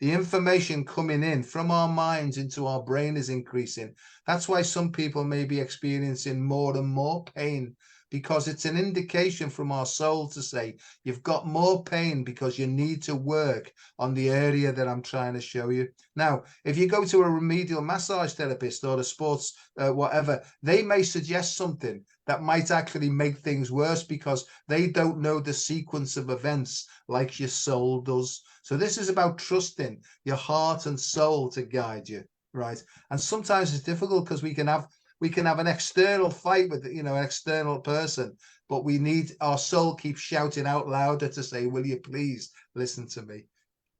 the information coming in from our minds into our brain is increasing. That's why some people may be experiencing more and more pain, because it's an indication from our soul to say, you've got more pain because you need to work on the area that I'm trying to show you. Now, if you go to a remedial massage therapist or a sports whatever, they may suggest something that might actually make things worse because they don't know the sequence of events like your soul does. So this is about trusting your heart and soul to guide you, right? And sometimes it's difficult because we can have an external fight with, you know, an external person, but our soul keeps shouting out louder to say, will you please listen to me?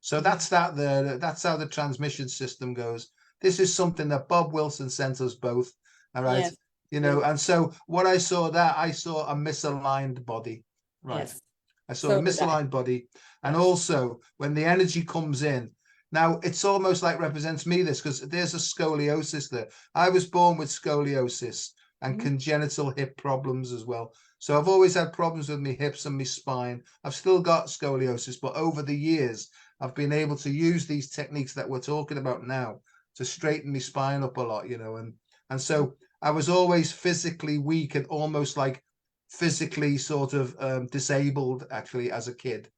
So that's how the transmission system goes. This is something that Bob Wilson sent us both. All right. Yes. You know, and so what I saw a misaligned body, right? Yes. I saw a So did I. misaligned body. And Yes. also when the energy comes in, now it's almost like represents me, this, because there's a scoliosis there. I was born with scoliosis and congenital hip problems as well. So I've always had problems with my hips and my spine. I've still got scoliosis, but over the years, I've been able to use these techniques that we're talking about now to straighten my spine up a lot, you know, and so I was always physically weak and almost like physically sort of disabled actually as a kid,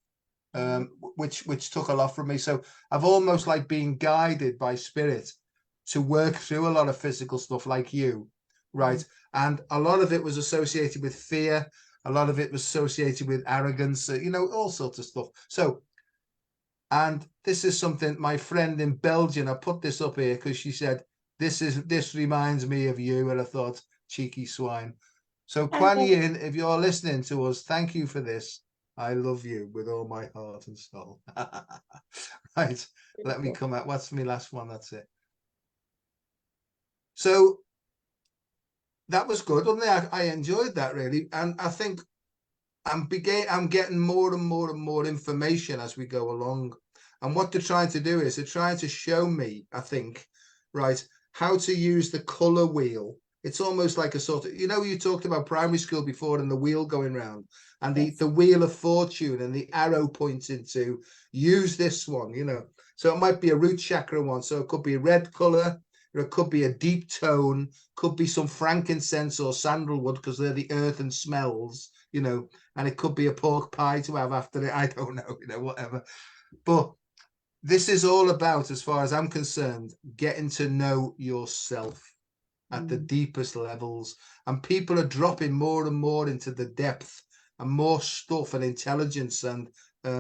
which took a lot from me. So I've almost like been guided by spirit to work through a lot of physical stuff like you, right? And a lot of it was associated with fear. A lot of it was associated with arrogance, you know, all sorts of stuff. So, and this is something my friend in Belgium, I put this up here because she said, this reminds me of you. And I thought, cheeky swine. So Kuan Yin, if you're listening to us, thank you for this. I love you with all my heart and soul. Right, let me come out. What's my last one? That's it. So that was good, wasn't it? I enjoyed that really, and I think I'm getting more and more and more information as we go along. And what they're trying to do is they're trying to show me, I think, right, how to use the color wheel. It's almost like a sort of, you talked about primary school before and the wheel going round and Yes. the wheel of fortune and the arrow pointing to use this one. So it might be a root chakra one. So it could be a red color, or it could be a deep tone, could be some frankincense or sandalwood because they're the earth and smells, and it could be a pork pie to have after it. I don't know, whatever. But this is all about, as far as I'm concerned, getting to know yourself at the deepest levels. And people are dropping more and more into the depth, and more stuff and intelligence and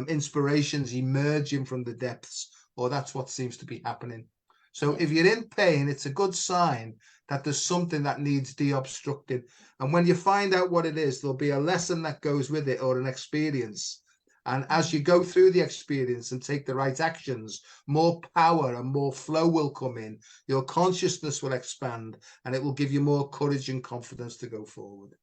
inspirations emerging from the depths, or that's what seems to be happening. So if you're in pain, it's a good sign that there's something that needs de-obstructed. And when you find out what it is, there'll be a lesson that goes with it or an experience. And as you go through the experience and take the right actions, more power and more flow will come in. Your consciousness will expand, and it will give you more courage and confidence to go forward.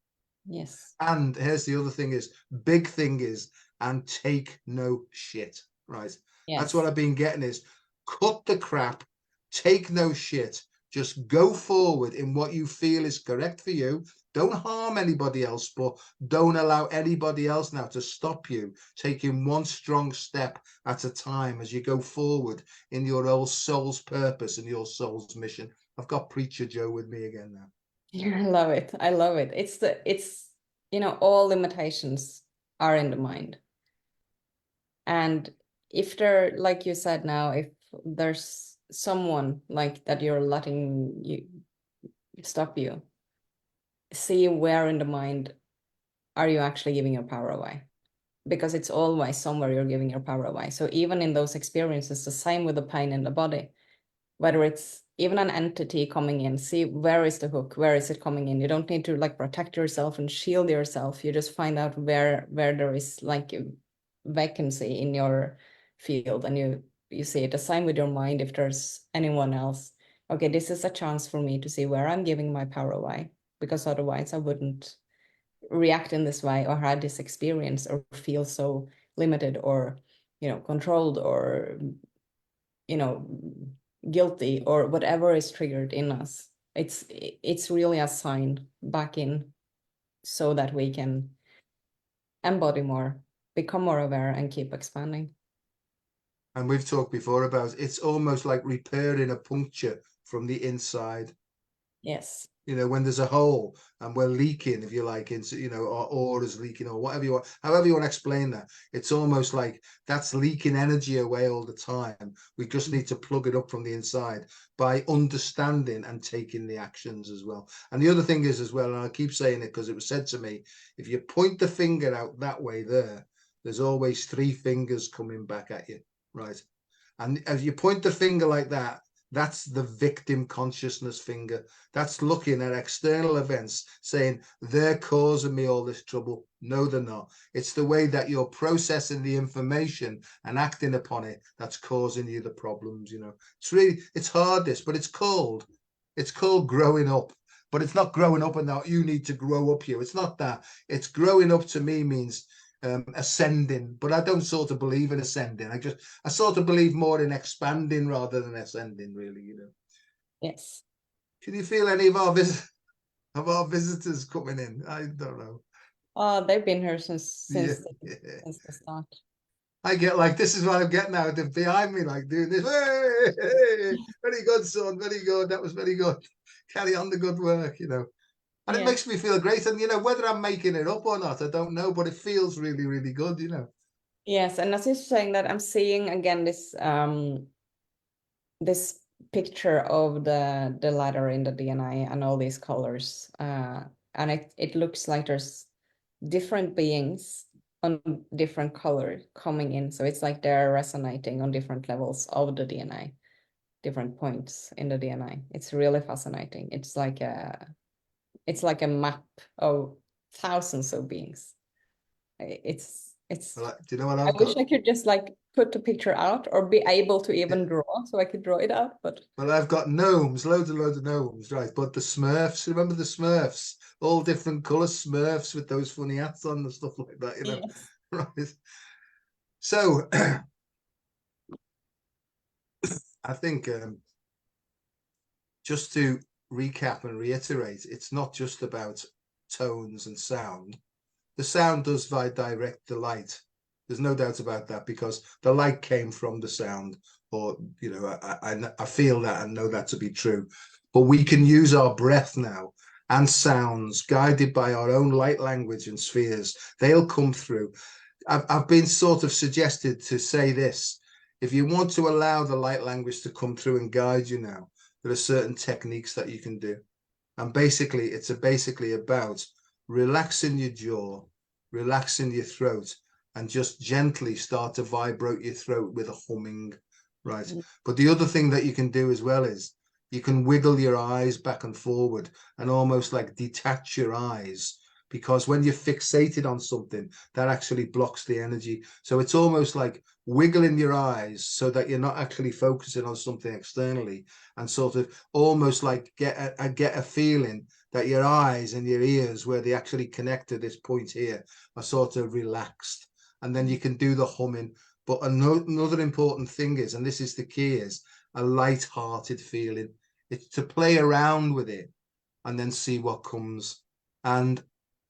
Yes. And here's the other thing big thing is, and take no shit, right? Yes. That's what I've been getting is cut the crap, take no shit. Just go forward in what you feel is correct for you. Don't harm anybody else, but don't allow anybody else now to stop you taking one strong step at a time as you go forward in your old soul's purpose and your soul's mission. I've got Preacher Joe with me again now. I love it. I love it. It's all limitations are in the mind. And if there, like you said now, if there's someone like that you're letting you stop you, see where in the mind are you actually giving your power away? Because it's always somewhere you're giving your power away. So even in those experiences, the same with the pain in the body, whether it's even an entity coming in, see where is the hook, where is it coming in? You don't need to like protect yourself and shield yourself. You just find out where there is like a vacancy in your field, and you see it. The same with your mind. If there's anyone else, okay, this is a chance for me to see where I'm giving my power away, because otherwise I wouldn't react in this way or had this experience or feel so limited or controlled or guilty or whatever is triggered in us. It's really a sign back in, so that we can embody more, become more aware, and keep expanding. And we've talked before about it's almost like repairing a puncture from the inside. Yes. When there's a hole and we're leaking, if you like, into, our ore is leaking or whatever you want, however you want to explain that, it's almost like that's leaking energy away all the time. We just need to plug it up from the inside by understanding and taking the actions as well. And the other thing is as well, and I keep saying it because it was said to me, if you point the finger out that way there's always three fingers coming back at you, right? And as you point the finger like that, that's the victim consciousness finger. That's looking at external events saying they're causing me all this trouble. No, they're not. It's the way that you're processing the information and acting upon it that's causing you the problems. It's hard, this, but it's called growing up. But it's not growing up and that you need to grow up here. It's not that. It's growing up to me means ascending, but I don't sort of believe in ascending. I sort of believe more in expanding rather than ascending, really. Yes. Can you feel any of our visitors coming in? I don't know. Oh, they've been here since Yeah. the start. I get like, this is what I'm getting out. They're behind me, like doing this. Hey, hey, very good, son. Very good. That was very good. Carry on the good work. And it makes me feel great. And, whether I'm making it up or not, I don't know, but it feels really, really good, Yes, and as you're saying that, I'm seeing again this picture of the ladder in the DNA and all these colors. And it looks like there's different beings on different color coming in. So it's like they're resonating on different levels of the DNA, different points in the DNA. It's really fascinating. It's like a map of thousands of beings. It's It's, Well, do you know what I I've wish got? I could just like put the picture out or be able to even draw so I could draw it out, but Well, I've got gnomes, loads of gnomes, right? But the Smurfs, remember the Smurfs? All different colour Smurfs with those funny hats on and stuff like that, you know? yes. Right. So I think just to recap and reiterate, it's not just about tones and sound. The sound does direct the light. There's no doubt about that, because the light came from the sound, or you know, I feel that and know that to be true. But we can use our breath now and sounds guided by our own light language and spheres. They'll come through. I've been sort of suggested to say this: if you want to allow the light language to come through and guide you now, there are certain techniques that you can do. And basically, it's basically about relaxing your jaw, relaxing your throat, and just gently start to vibrate your throat with a humming, right? But the other thing that you can do as well is you can wiggle your eyes back and forward and almost like detach your eyes, because when you're fixated on something, that actually blocks the energy. So it's almost like wiggling your eyes so that you're not actually focusing on something externally, and sort of almost like get a feeling that your eyes and your ears, where they actually connect to this point here, are sort of relaxed. And then you can do the humming. But another important thing is, and this is the key, is a light-hearted feeling. It's to play around with it and then see what comes. And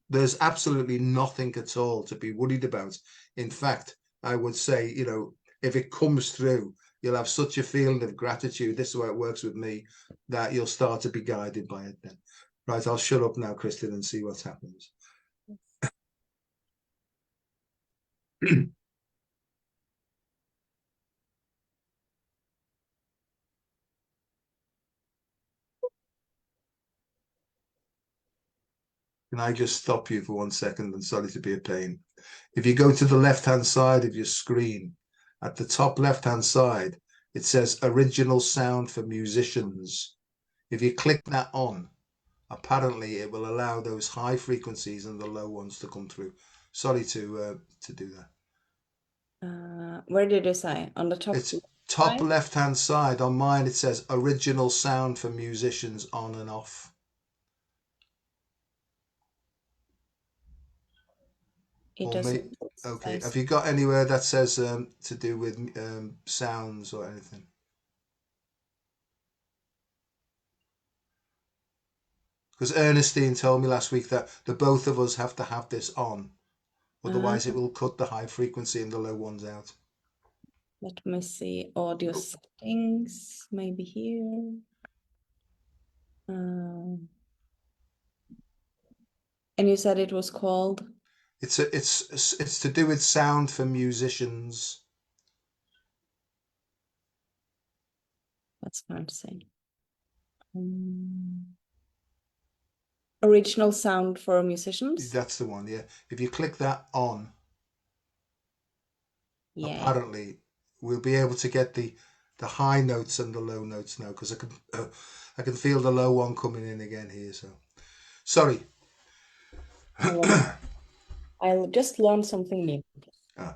there's absolutely nothing at all to be worried about. In fact, I would say, you know, if it comes through, you'll have such a feeling of gratitude. This is how it works with me, that you'll start to be guided by it then. Right, I'll shut up now, Kristin, and see what happens. Can I just stop you for 1 second? And sorry to be a pain. If you go to the left-hand side of your screen, at the top left-hand side, it says original sound for musicians. If you click that on, apparently it will allow those high frequencies and the low ones to come through. Sorry to do that. Where did you say? On the top It's top side? left-hand side. On mine, it says original sound for musicians on and off. It Or me. doesn't Okay. say. Have you got anywhere that says to do with sounds or anything? Because Ernestine told me last week that the both of us have to have this on, otherwise it will cut the high frequency and the low ones out. Let me see. Audio settings, maybe here. And you said it was called? It's to do with sound for musicians. That's hard to say. Original sound for musicians? That's the one, yeah. If you click that on, Yeah. apparently we'll be able to get the high notes and the low notes now, because I can feel the low one coming in again here. So sorry. I'll just learn something new. Ah.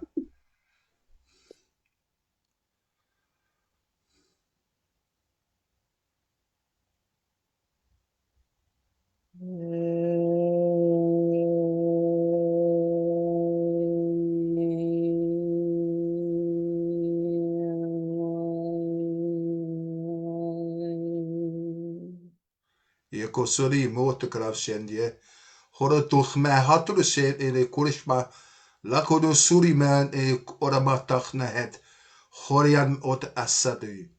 Eko sorry mo to krav shendje. Hora toch me hatru set in de kurishma lakodo suri man ora matach na het. Horian ot asadu.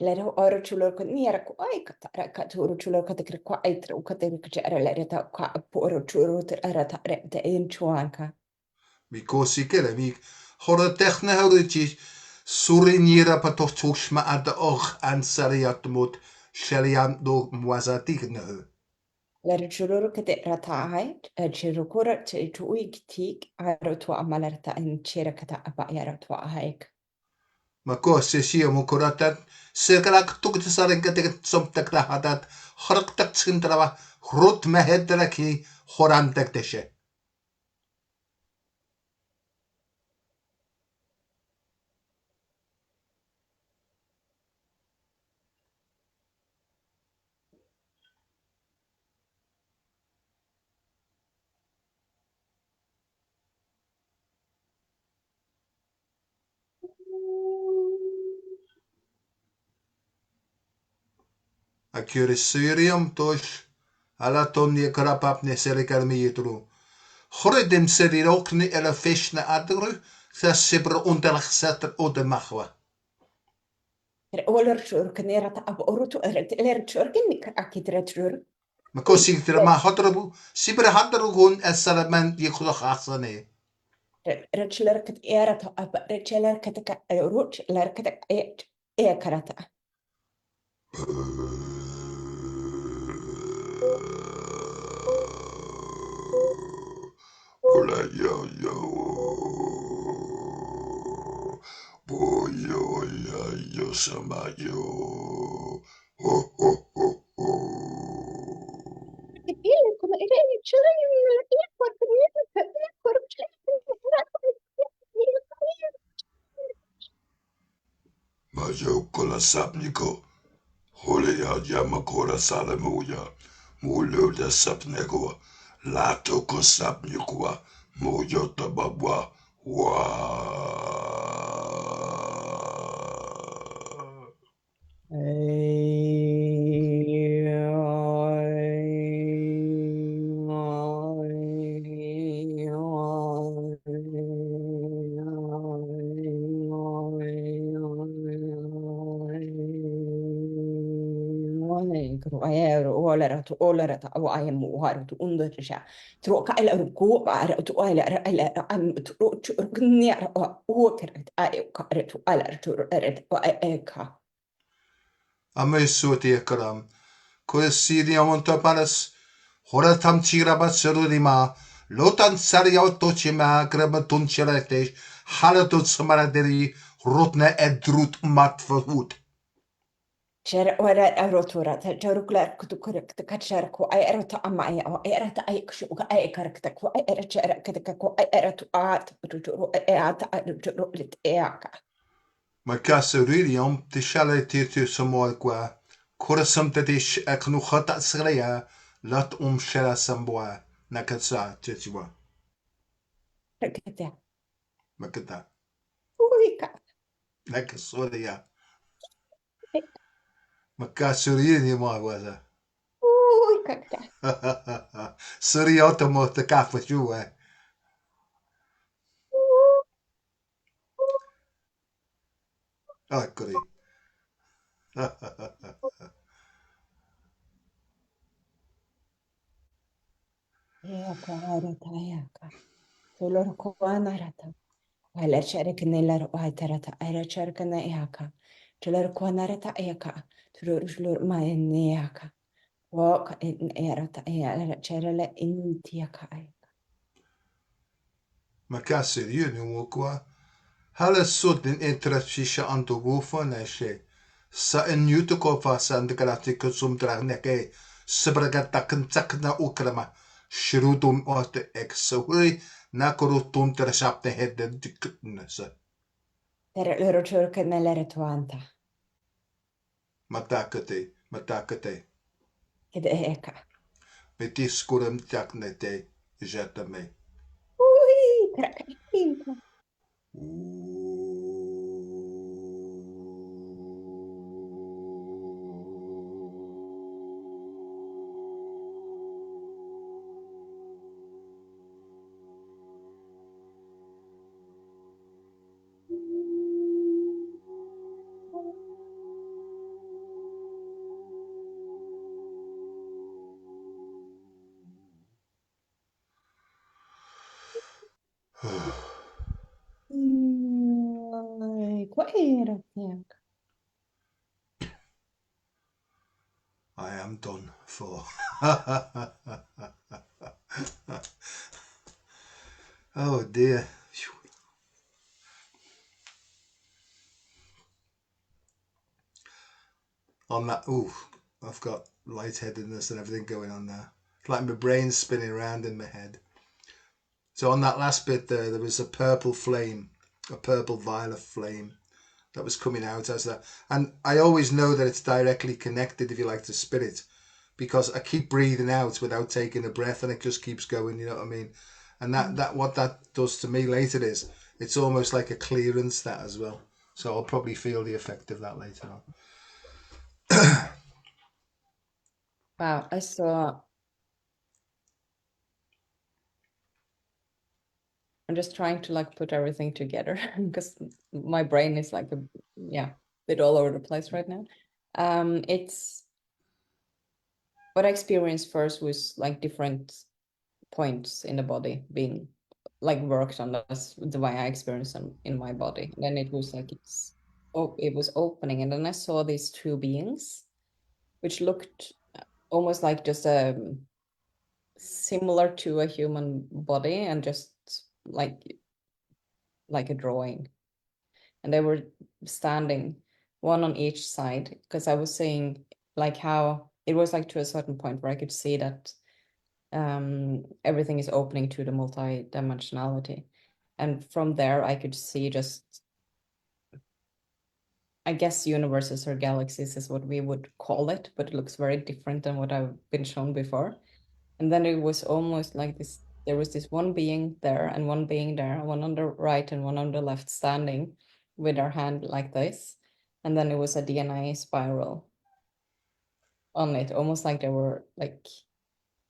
Lero oro chulor ko niera ko ai katara katuru chulor katakre ko ai tru katakre kachara lereta ka poro churu ara ta te in chuanka. Mi kosi kere mi hora techne hauritji suri nira patoch tushma ad och an sariat mot shelian do mwazatig na hu. Lero chulor katara ta hai chiru kora te tui kitik aro tu amalerta in chera kata apa yara tu haik. Ma kosi siya mo kuratat sekalak tuk tsarin katek somtak rahatat horak tak tsintrava hrut mehedra ki horan tak deshe. A curiosurium tush. Alla tonje krapap ne selikar mietru. Choridim serir ook niet in een vis na adru. Dat sibber onderlag zetten o de machwa. Oler churken era ta ab orutu er churken nik akidre chur. Maar kost ik er maar hadru. Sibber hadru gewoon en salement je goed gasten nee. Rechlerket era ta ab rechlerket ka rut lerket e karata. Hola yo yo. Boyo ya yo sama yo. Ho ho ho ho. Ele como ele chura e por Majo kola sapniko. Hole ya jama kora salamuya. Mulo da sapnego. Lato ko sapnikwa. Mojo tababwa. Wa. Olerata o ai mu har tu under sha tro ka ela ko bara tu ela am tu gnera o kret ai ka tu ala tu eret o ai ka Ame suoti karam. Ko sidi amonta panas. Hora tam chiraba serurima. Lotan saria tochima graba tuncherete. Halatut samaraderi. Rotne edrut mat verhoed. Cher ora rotura ta joruklar kutu korrekt ka cher ko ai era ta amai o era ta ai kshu ka ai korrekt ko ai era cher ka ko ai era tu at tu ai at tu lit eaka Maar kasurium te shale tirtu samoa qua. Korasum te dish eknuchata sreya. Lat shela samboa. Nakatsa chichwa. kete Makata. uika Nakasuria. Makasurium waza. uika kete Suriotomo te kafa juwe. Ah, kuri. eaka era ta eaka tolor ko anarata wala cher knelar o ai tarata era cher kana eaka tolor ko anarata eaka tolor lor ma eaka Walk in erata cerele intiaka. Makasurium wakwa. Hala sudden interest anto wofa na she. Sa en yutuko fa san de karate kusum drag neke. Sebraga takken takna ukrama. Shrudum ote exori. Nakoro tunter sapte hedde dikutnese. Per loro cerca nell'era tuanta. Matakate. Ed eka. Metiskurum taknete. Jetame. Ui, cracatinta. Qua era tianca. I am done for. Oh dear. On that, ooh, I've got lightheadedness and everything going on there. It's like my brain's spinning around in my head. So on that last bit there was a purple flame, a purple violet flame that was coming out as that. And I always know that it's directly connected, if you like, to spirit, because I keep breathing out without taking a breath, and it just keeps going. You know what I mean? And that what that does to me later is it's almost like a clearance, that as well. So I'll probably feel the effect of that later on. Wow, I saw. I'm just trying to like put everything together because my brain is like a yeah, bit all over the place right now. It's what I experienced first was like different points in the body being like worked on. That's the way I experienced them in my body. And then it was like it was opening, and then I saw these two beings, which looked almost like just similar to a human body, and just like a drawing. And they were standing one on each side, because I was saying like how it was like to a certain point where I could see that everything is opening to the multi-dimensionality. And from there, I could see just, I guess, universes or galaxies is what we would call it, but it looks very different than what I've been shown before. And then it was almost like this, there was this one being there and one being there, one on the right and one on the left, standing with their hand like this. And then it was a DNA spiral on it, almost like they were like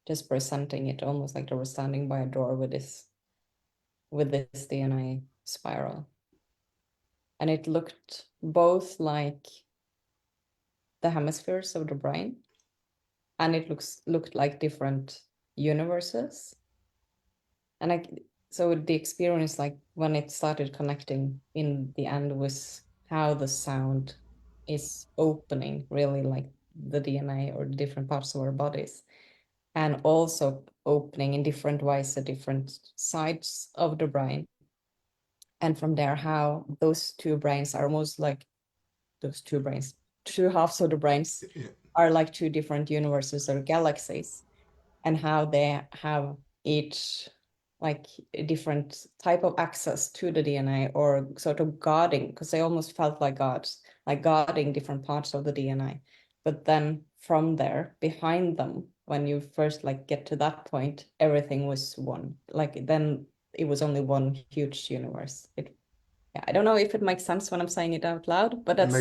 just presenting it, almost like they were standing by a door with this DNA spiral. And it looked both like the hemispheres of the brain, and it looked like different universes. And so the experience, like when it started connecting in the end, was how the sound is opening really like the DNA or the different parts of our bodies, and also opening in different ways the different sides of the brain. And from there, how those two brains are almost like those two brains, two halves of the brains Yeah. are like two different universes or galaxies, and how they have each like a different type of access to the DNA, or sort of guarding, because they almost felt like gods, like guarding different parts of the DNA. But then from there, behind them, when you first like get to that point, everything was one. Like then it was only one huge universe. Yeah, I don't know if it makes sense when I'm saying it out loud, but that's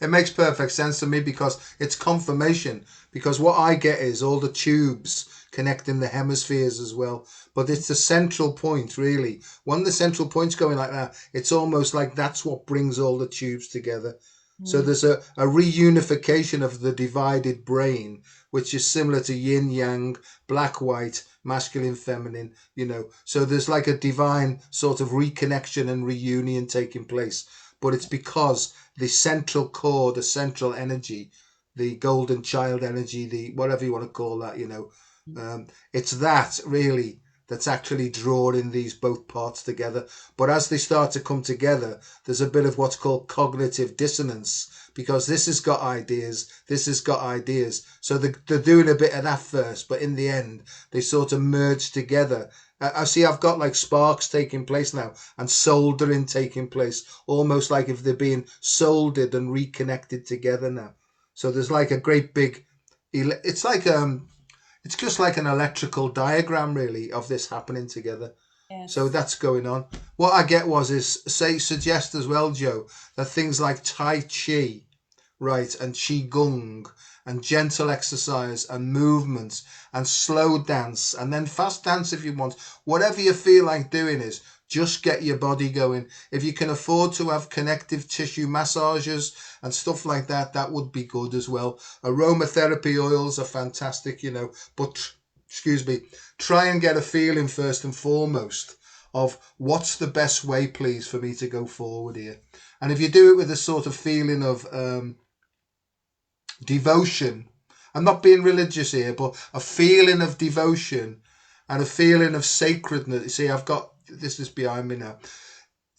It makes perfect sense to me because it's confirmation. Because what I get is all the tubes connecting the hemispheres as well, but it's the central point really. When the central point's going like that, it's almost like that's what brings all the tubes together. So mm, there's a reunification of the divided brain, which is similar to yin yang, black white, masculine feminine. So there's like a divine sort of reconnection and reunion taking place, but it's because the central core, the central energy, the golden child energy, the whatever you want to call that, it's that really that's actually drawing these both parts together. But as they start to come together, there's a bit of what's called cognitive dissonance, because this has got ideas, this has got ideas. So they're doing a bit of that first, but in the end, they sort of merge together. I see I've got like sparks taking place now and soldering taking place, almost like if they're being soldered and reconnected together now. So there's like a great big, it's like it's just like an electrical diagram really of this happening together. So yes. that's going on. What I get suggest as well, Joe, that things like Tai Chi, right, and Qigong, and gentle exercise and movement and slow dance and then fast dance if you want. Whatever you feel like doing is just get your body going. If you can afford to have connective tissue massages and stuff like that, that would be good as well. Aromatherapy oils are fantastic, but excuse me, try and get a feeling first and foremost of what's the best way, please, for me to go forward here. And if you do it with a sort of feeling of devotion. I'm not being religious here, but a feeling of devotion and a feeling of sacredness. You see, I've got this is behind me now.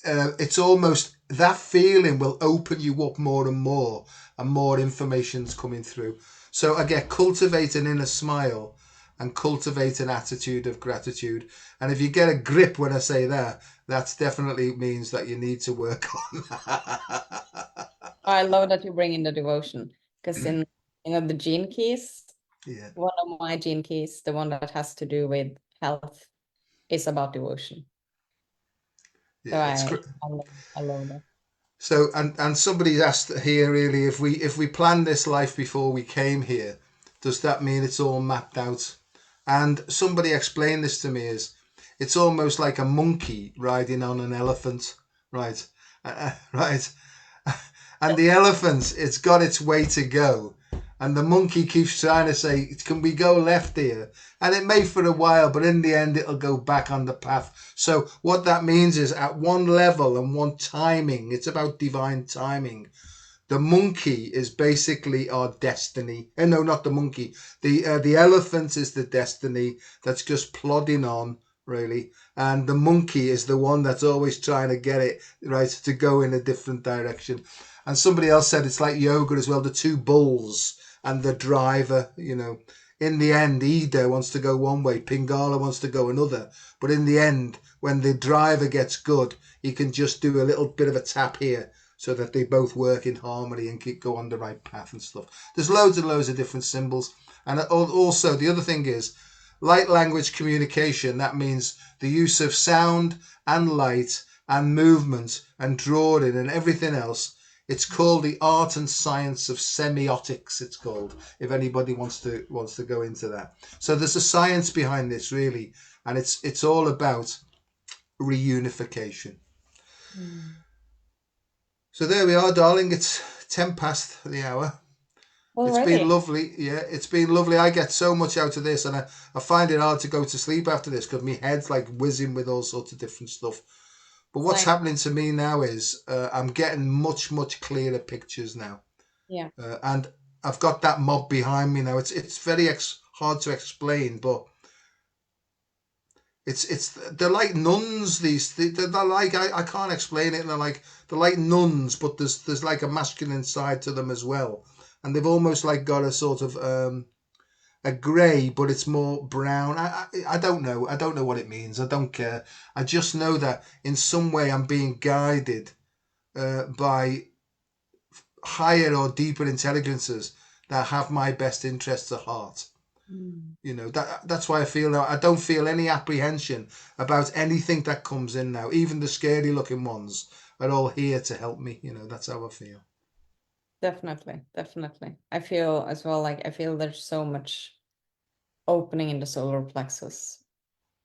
It's almost that feeling will open you up more and more information's coming through. So again, cultivate an inner smile and cultivate an attitude of gratitude. And if you get a grip when I say that, that definitely means that you need to work on that. I love that you bring in the devotion, because in the gene keys, Yeah, one of my gene keys, the one that has to do with health, is about devotion. So yeah, it's great. I love that. So and somebody asked here really if we planned this life before we came here, does that mean it's all mapped out? And somebody explained this to me as it's almost like a monkey riding on an elephant, right? Right. And the elephant, it's got its way to go. And the monkey keeps trying to say, can we go left here? And it may for a while, but in the end, it'll go back on the path. So what that means is at one level and one timing, it's about divine timing. The monkey is basically our destiny. No, not the monkey. The elephant is the destiny that's just plodding on, really. And the monkey is the one that's always trying to get it right to go in a different direction. And somebody else said it's like yoga as well. The two bulls and the driver, in the end, Ida wants to go one way, Pingala wants to go another. But in the end, when the driver gets good, he can just do a little bit of a tap here so that they both work in harmony and go on the right path and stuff. There's loads and loads of different symbols. And also, the other thing is, light language communication. That means the use of sound and light and movement and drawing and everything else. It's called the art and science of semiotics, it's called, if anybody wants to go into that. So there's a science behind this, really, and it's all about reunification. So there we are, darling. It's 10 past the hour. It's Already. been lovely. Yeah, it's been lovely. I get so much out of this, and I find it hard to go to sleep after this because my head's like whizzing with all sorts of different stuff. But what's happening to me now is I'm getting much, much clearer pictures now. Yeah. And I've got that mob behind me now. It's very hard to explain, but they're like nuns. They're like I can't explain it. They're like nuns, but there's like a masculine side to them as well, and they've almost like got a sort of a grey, but it's more brown. I don't know. I don't know what it means. I don't care. I just know that in some way I'm being guided by higher or deeper intelligences that have my best interests at heart. That's why I don't feel any apprehension about anything that comes in now. Even the scary looking ones are all here to help me. That's how I feel. Definitely. I feel as well, I feel there's so much opening in the solar plexus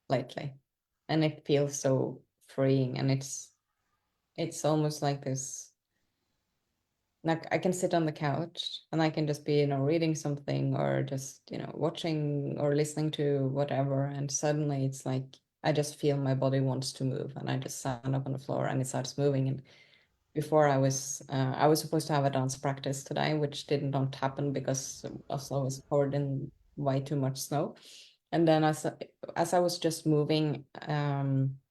lately, and it feels so freeing, and it's almost like this, like I can sit on the couch and I can just be reading something or just watching or listening to whatever, and suddenly it's like I just feel my body wants to move, and I just stand up on the floor and it starts moving. And before I was supposed to have a dance practice today, which did not happen because Oslo was covered in way too much snow. And then as I was just moving,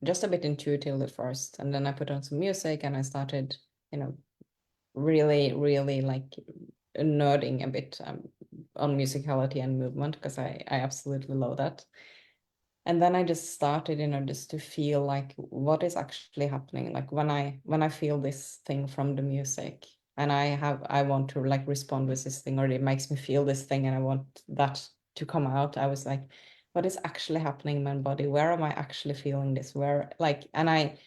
just a bit intuitively at first, and then I put on some music and I started, really, really like nerding a bit on musicality and movement, because I absolutely love that. And then I just started, just to feel like what is actually happening. Like when I feel this thing from the music, and I want to like respond with this thing, or it makes me feel this thing, and I want that to come out. I was like, what is actually happening in my body? Where am I actually feeling this? And I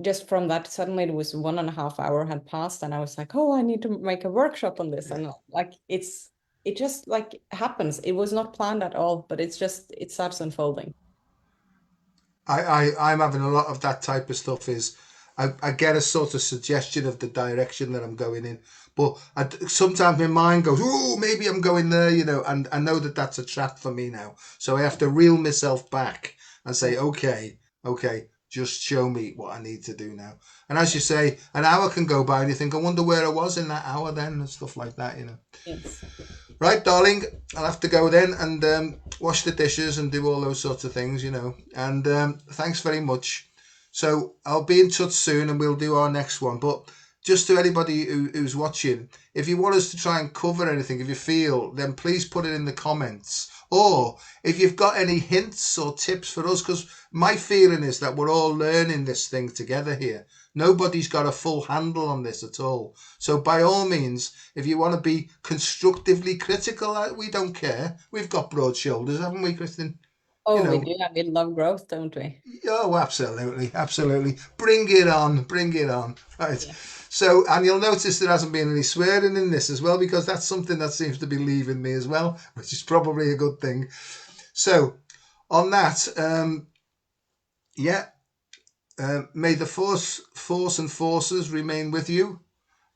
just from that, suddenly it was 1.5 hours had passed, and I was like, oh, I need to make a workshop on this. And like it just like happens. It was not planned at all, but it starts unfolding. I'm having a lot of that type of stuff. I get a sort of suggestion of the direction that I'm going in, but sometimes my mind goes, oh, maybe I'm going there, and I know that that's a trap for me now. So I have to reel myself back and say, okay, just show me what I need to do now. And as you say, an hour can go by and you think, I wonder where I was in that hour then, and stuff like that, Yes. Right, darling, I'll have to go then and wash the dishes and do all those sorts of things, And thanks very much. So I'll be in touch soon and we'll do our next one. But just to anybody who's watching, if you want us to try and cover anything, if you feel, then please put it in the comments. Or if you've got any hints or tips for us, because my feeling is that we're all learning this thing together here. Nobody's got a full handle on this at all. So by all means, if you want to be constructively critical, we don't care. We've got broad shoulders, haven't we, Kristin? Oh, we do. We love growth, don't we? Oh, absolutely, absolutely. Bring it on, bring it on. Right. Yeah. So, and you'll notice there hasn't been any swearing in this as well, because that's something that seems to be leaving me as well, which is probably a good thing. So, on that, may the force and forces remain with you,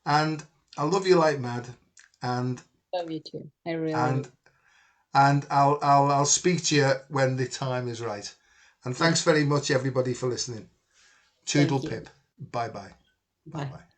and I love you like mad, and Love you too. I really do. and and I'll speak to you when the time is right. And Yeah. thanks very much, everybody, for listening. Toodle Thank you. pip. Bye bye. Bye Bye. bye.